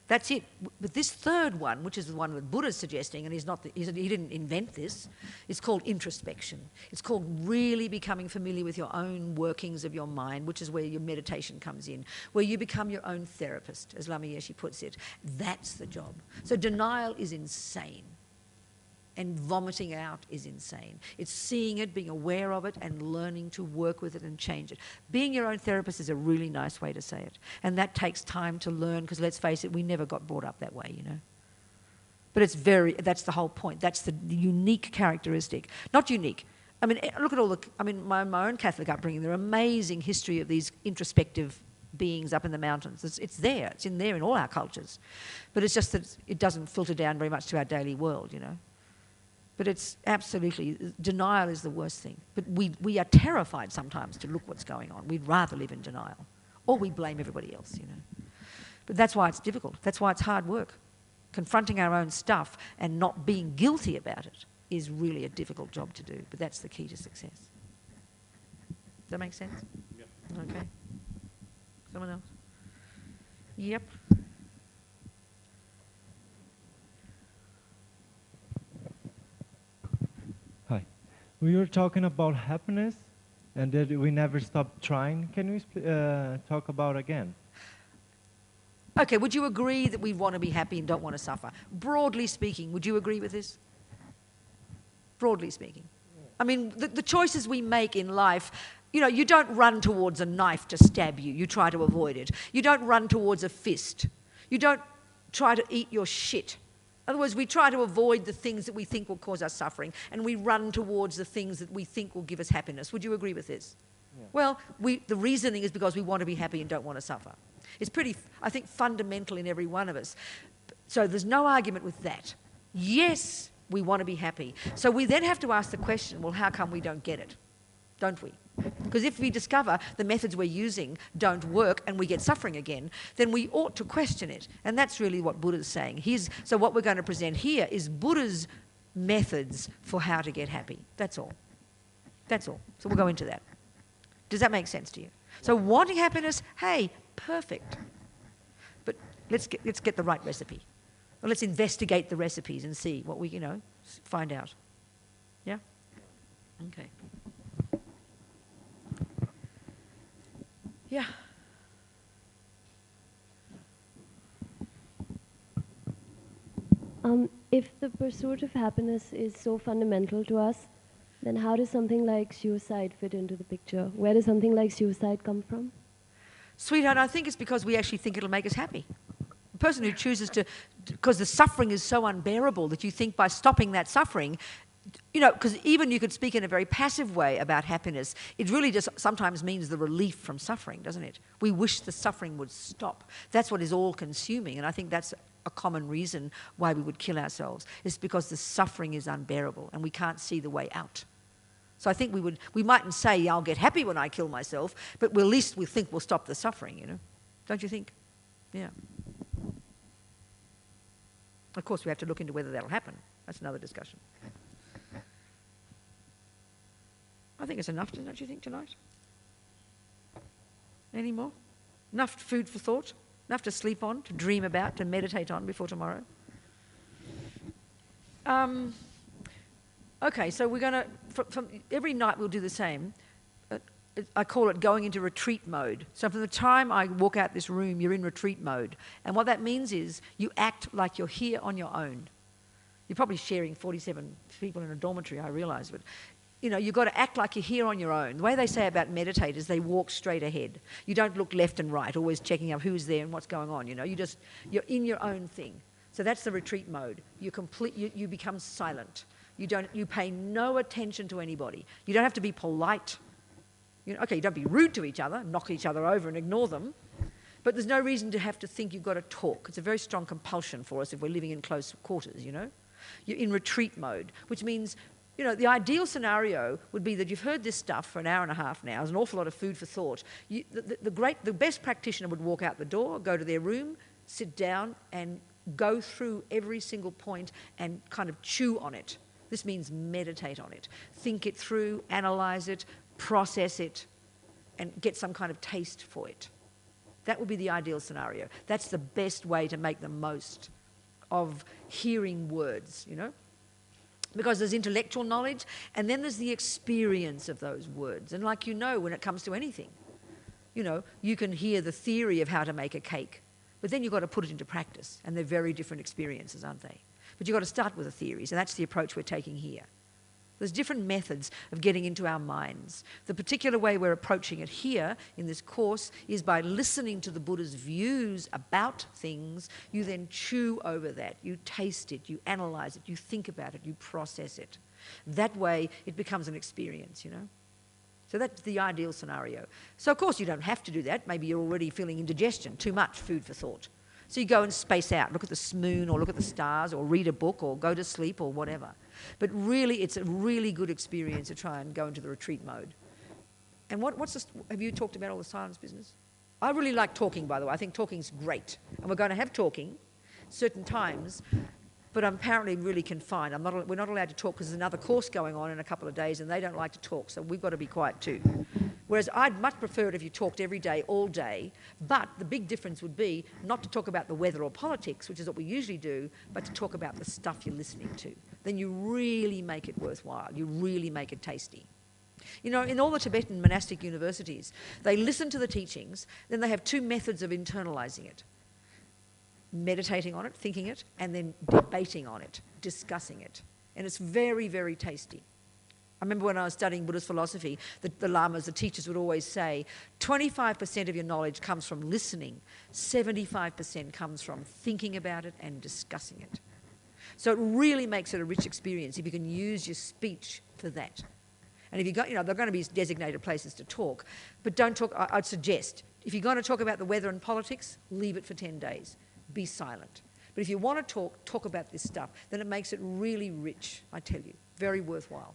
Speaker 4: that's it. But this third one, which is the one that Buddha's suggesting, and he didn't invent this, it's called introspection. It's called really becoming familiar with your own workings of your mind, which is where your meditation comes in, where you become your own therapist, as Lama Yeshe puts it. That's the job. So denial is insane. And vomiting out is insane. It's seeing it, being aware of it, and learning to work with it and change it. Being your own therapist is a really nice way to say it. And that takes time to learn, because let's face it, we never got brought up that way, But that's the whole point. That's the unique characteristic. Not unique. I mean, look at my own Catholic upbringing, the amazing history of these introspective beings up in the mountains. It's there. It's in there in all our cultures. But it's just that it doesn't filter down very much to our daily world, But it's absolutely, denial is the worst thing. But we are terrified sometimes to look what's going on. We'd rather live in denial. Or we blame everybody else, But that's why it's difficult. That's why it's hard work. Confronting our own stuff and not being guilty about it is really a difficult job to do. But that's the key to success. Does that make sense?
Speaker 9: Yep.
Speaker 4: Okay. Someone else? Yep.
Speaker 10: We were talking about happiness and that we never stop trying. Can we talk about again?
Speaker 4: Okay, would you agree that we want to be happy and don't want to suffer? Broadly speaking, would you agree with this? Broadly speaking. I mean, the choices we make in life, you don't run towards a knife to stab you. You try to avoid it. You don't run towards a fist. You don't try to eat your shit. In other words, we try to avoid the things that we think will cause us suffering, and we run towards the things that we think will give us happiness. Would you agree with this? Yeah. Well, the reasoning is because we want to be happy and don't want to suffer. It's pretty, I think, fundamental in every one of us. So there's no argument with that. Yes, we want to be happy. So we then have to ask the question, well, how come we don't get it? Don't we? Because if we discover the methods we're using don't work and we get suffering again, then we ought to question it. And that's really what Buddha's saying. So what we're going to present here is Buddha's methods for how to get happy. That's all. That's all. So we'll go into that. Does that make sense to you? So wanting happiness, hey, perfect. But let's get the right recipe. Well, let's investigate the recipes and see what we, find out. Yeah? Okay. Yeah.
Speaker 11: If the pursuit of happiness is so fundamental to us, then how does something like suicide fit into the picture? Where does something like suicide come from?
Speaker 4: Sweetheart, I think it's because we actually think it'll make us happy. The person who chooses to, because the suffering is so unbearable that you think by stopping that suffering, because even you could speak in a very passive way about happiness, it really just sometimes means the relief from suffering, doesn't it? We wish the suffering would stop. That's what is all-consuming, and I think that's a common reason why we would kill ourselves. It's because the suffering is unbearable and we can't see the way out. So I think we mightn't say, I'll get happy when I kill myself, but at least we think we'll stop the suffering, Don't you think? Yeah. Of course, we have to look into whether that'll happen. That's another discussion. I think it's enough, don't you think, tonight? Any more? Enough food for thought? Enough to sleep on, to dream about, to meditate on before tomorrow? Okay, so we're going to, from every night we'll do the same. I call it going into retreat mode. So from the time I walk out this room, you're in retreat mode. And what that means is you act like you're here on your own. You're probably sharing 47 people in a dormitory, I realise, but you know, you've got to act like you're here on your own. The way they say about meditators, they walk straight ahead. You don't look left and right, always checking up who's there and what's going on, you know. You're in your own thing. So that's the retreat mode. You become silent. You pay no attention to anybody. You don't have to be polite. You know, okay, you don't be rude to each other, knock each other over and ignore them, but there's no reason to have to think you've got to talk. It's a very strong compulsion for us if we're living in close quarters, you know. You're in retreat mode, which means, you know, the ideal scenario would be that you've heard this stuff for an hour and a half now. There's an awful lot of food for thought. The best practitioner would walk out the door, go to their room, sit down and go through every single point and kind of chew on it. This means meditate on it. Think it through, analyze it, process it, and get some kind of taste for it. That would be the ideal scenario. That's the best way to make the most of hearing words, you know? Because there's intellectual knowledge, and then there's the experience of those words. And like you know, when it comes to anything, you know, you can hear the theory of how to make a cake, but then you've got to put it into practice, and they're very different experiences, aren't they? But you've got to start with the theories, and that's the approach we're taking here. There's different methods of getting into our minds. The particular way we're approaching it here in this course is by listening to the Buddha's views about things. You then chew over that, you taste it, you analyze it, you think about it, you process it. That way it becomes an experience, you know. So that's the ideal scenario. So of course you don't have to do that. Maybe you're already feeling indigestion, too much food for thought. So you go and space out, look at the moon or look at the stars or read a book or go to sleep or whatever. But really, it's a really good experience to try and go into the retreat mode. And have you talked about all the silence business? I really like talking, by the way. I think talking's great. And we're going to have talking certain times, but I'm apparently really confined. We're not allowed to talk because there's another course going on in a couple of days and they don't like to talk, so we've got to be quiet too. Whereas I'd much prefer it if you talked every day, all day, but the big difference would be not to talk about the weather or politics, which is what we usually do, but to talk about the stuff you're listening to. Then you really make it worthwhile. You really make it tasty. You know, in all the Tibetan monastic universities, they listen to the teachings, then they have two methods of internalizing it. Meditating on it, thinking it, and then debating on it, discussing it. And it's very, very tasty. I remember when I was studying Buddhist philosophy, the lamas, the teachers would always say, 25% of your knowledge comes from listening, 75% comes from thinking about it and discussing it. So it really makes it a rich experience if you can use your speech for that. And if you got, you know, there are going to be designated places to talk, but don't talk. I'd suggest, if you're going to talk about the weather and politics, leave it for 10 days. Be silent. But if you want to talk about this stuff, then it makes it really rich, I tell you, very worthwhile.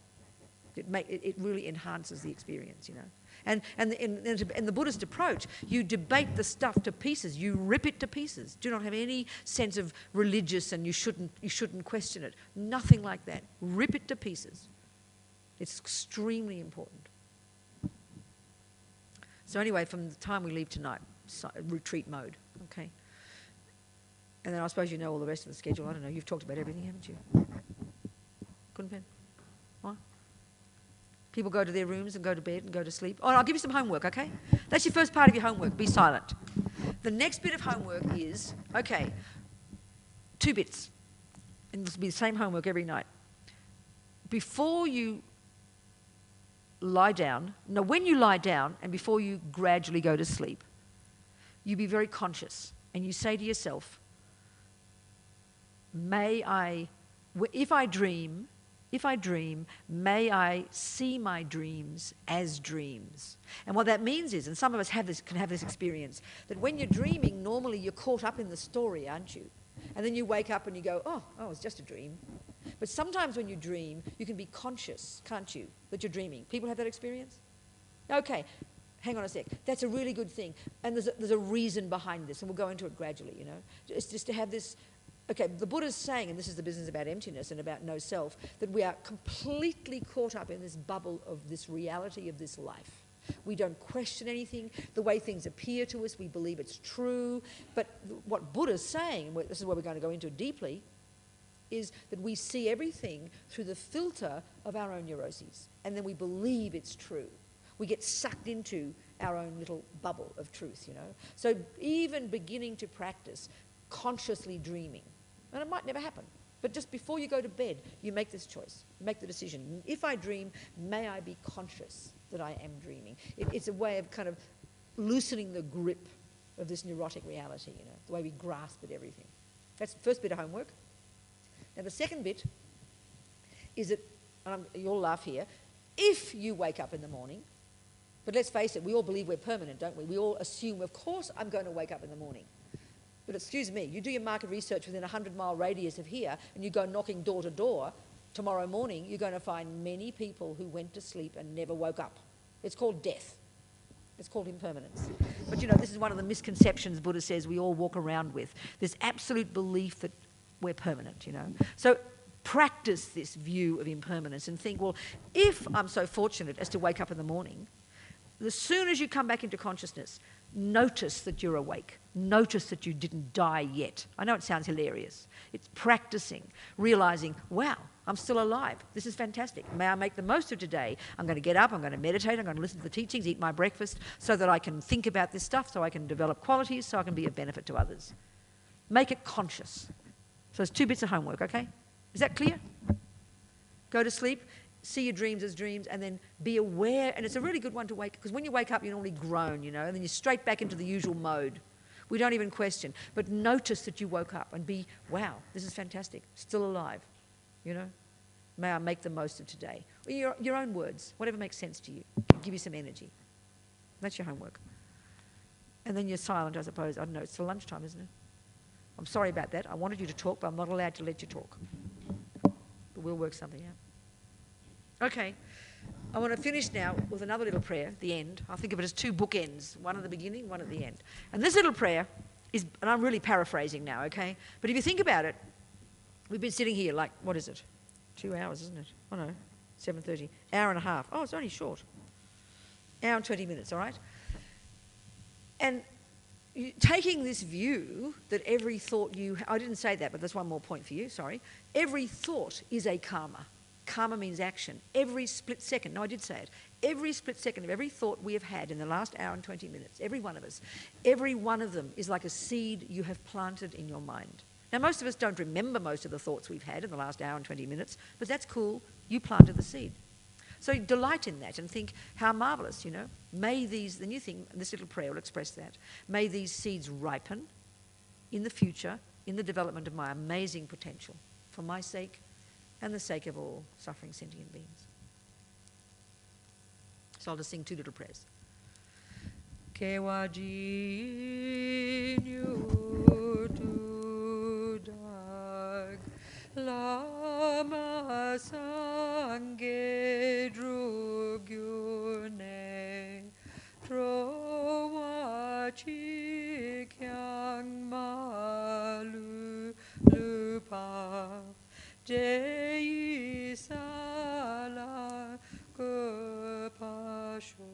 Speaker 4: It really enhances the experience, you know. And in the Buddhist approach, you debate the stuff to pieces. You rip it to pieces. Do not have any sense of religious and you shouldn't question it. Nothing like that. Rip it to pieces. It's extremely important. So anyway, from the time we leave tonight, retreat mode, okay? And then I suppose you know all the rest of the schedule. I don't know. You've talked about everything, haven't you? Kunpen? What? People go to their rooms and go to bed and go to sleep. Oh, I'll give you some homework, okay? That's your first part of your homework. Be silent. The next bit of homework is, okay, 2 bits. And this will be the same homework every night. Before you lie down, no, when you lie down and before you gradually go to sleep, you be very conscious and you say to yourself, if I dream, may I see my dreams as dreams. And what that means is, and some of us can have this experience, that when you're dreaming, normally you're caught up in the story, aren't you? And then you wake up and you go, oh, it's just a dream. But sometimes when you dream, you can be conscious, can't you, that you're dreaming. People have that experience? Okay, hang on a sec. That's a really good thing. And there's a reason behind this, and we'll go into it gradually, you know. It's just to have this. Okay, the Buddha's saying, and this is the business about emptiness and about no self, that we are completely caught up in this bubble of this reality of this life. We don't question anything. The way things appear to us, we believe it's true. But what Buddha's saying, and this is what we're going to go into deeply, is that we see everything through the filter of our own neuroses, and then we believe it's true. We get sucked into our own little bubble of truth, you know. So even beginning to practice consciously dreaming, and it might never happen, but just before you go to bed, you make this choice, you make the decision. If I dream, may I be conscious that I am dreaming. It's a way of kind of loosening the grip of this neurotic reality, you know, the way we grasp at everything. That's the first bit of homework. Now the second bit is that, and you'll laugh here, if you wake up in the morning, but let's face it, we all believe we're permanent, don't we? We all assume, of course I'm going to wake up in the morning. But excuse me, you do your market research within a 100-mile radius of here and you go knocking door to door, tomorrow morning you're going to find many people who went to sleep and never woke up. It's called death. It's called impermanence. But you know, this is one of the misconceptions Buddha says we all walk around with. This absolute belief that we're permanent, you know. So practice this view of impermanence and think, well, if I'm so fortunate as to wake up in the morning, as soon as you come back into consciousness, notice that you're awake. Notice that you didn't die yet. I know it sounds hilarious. It's practicing, realizing, wow, I'm still alive. This is fantastic. May I make the most of today? I'm going to get up, I'm going to meditate, I'm going to listen to the teachings, eat my breakfast, so that I can think about this stuff, so I can develop qualities, so I can be of benefit to others. Make it conscious. So there's 2 bits of homework, okay? Is that clear? Go to sleep, see your dreams as dreams, and then be aware. And it's a really good one to wake, because when you wake up, you normally groan, you know, and then you're straight back into the usual mode. We don't even question. But notice that you woke up and be, wow, this is fantastic, still alive, you know. May I make the most of today. Or your own words, whatever makes sense to you. Give you some energy. That's your homework. And then you're silent, I suppose. I don't know, it's still lunchtime, isn't it? I'm sorry about that. I wanted you to talk, but I'm not allowed to let you talk. But we'll work something out. Okay. I want to finish now with another little prayer, the end. I think of it as 2 bookends, one at the beginning, one at the end. And this little prayer is, and I'm really paraphrasing now, okay? But if you think about it, we've been sitting here like, what is it? 2 hours, isn't it? Oh no, 7:30. Hour and a half. Oh, it's only short. Hour and 20 minutes, all right? And taking this view that every thought I didn't say that, but there's one more point for you, sorry. Every thought is a karma. Karma means action. Every split second, no, I did say it, every split second of every thought we have had in the last hour and 20 minutes, every one of us, every one of them is like a seed you have planted in your mind. Now, most of us don't remember most of the thoughts we've had in the last hour and 20 minutes, but that's cool. You planted the seed. So delight in that and think, how marvellous, you know. May these, the new thing, this little prayer will express that. May these seeds ripen in the future in the development of my amazing potential for my sake and the sake of all suffering sentient beings. So I'll just sing 2 little prayers. Kewa jinyu tu dag lama sangye drugyune trowa chi kyang malu lupa Jai sala kupasho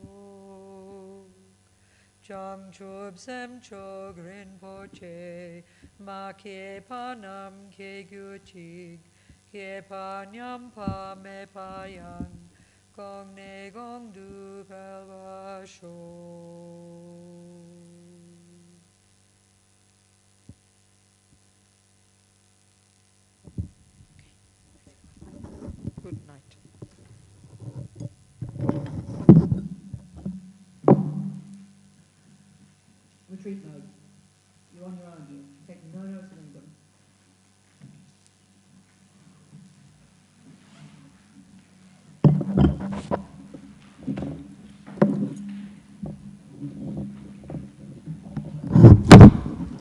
Speaker 4: Cham chub sem chog rinpoche ma ke panam ke gyuchig ke panyam pa me payang gong ne gong du pelvasho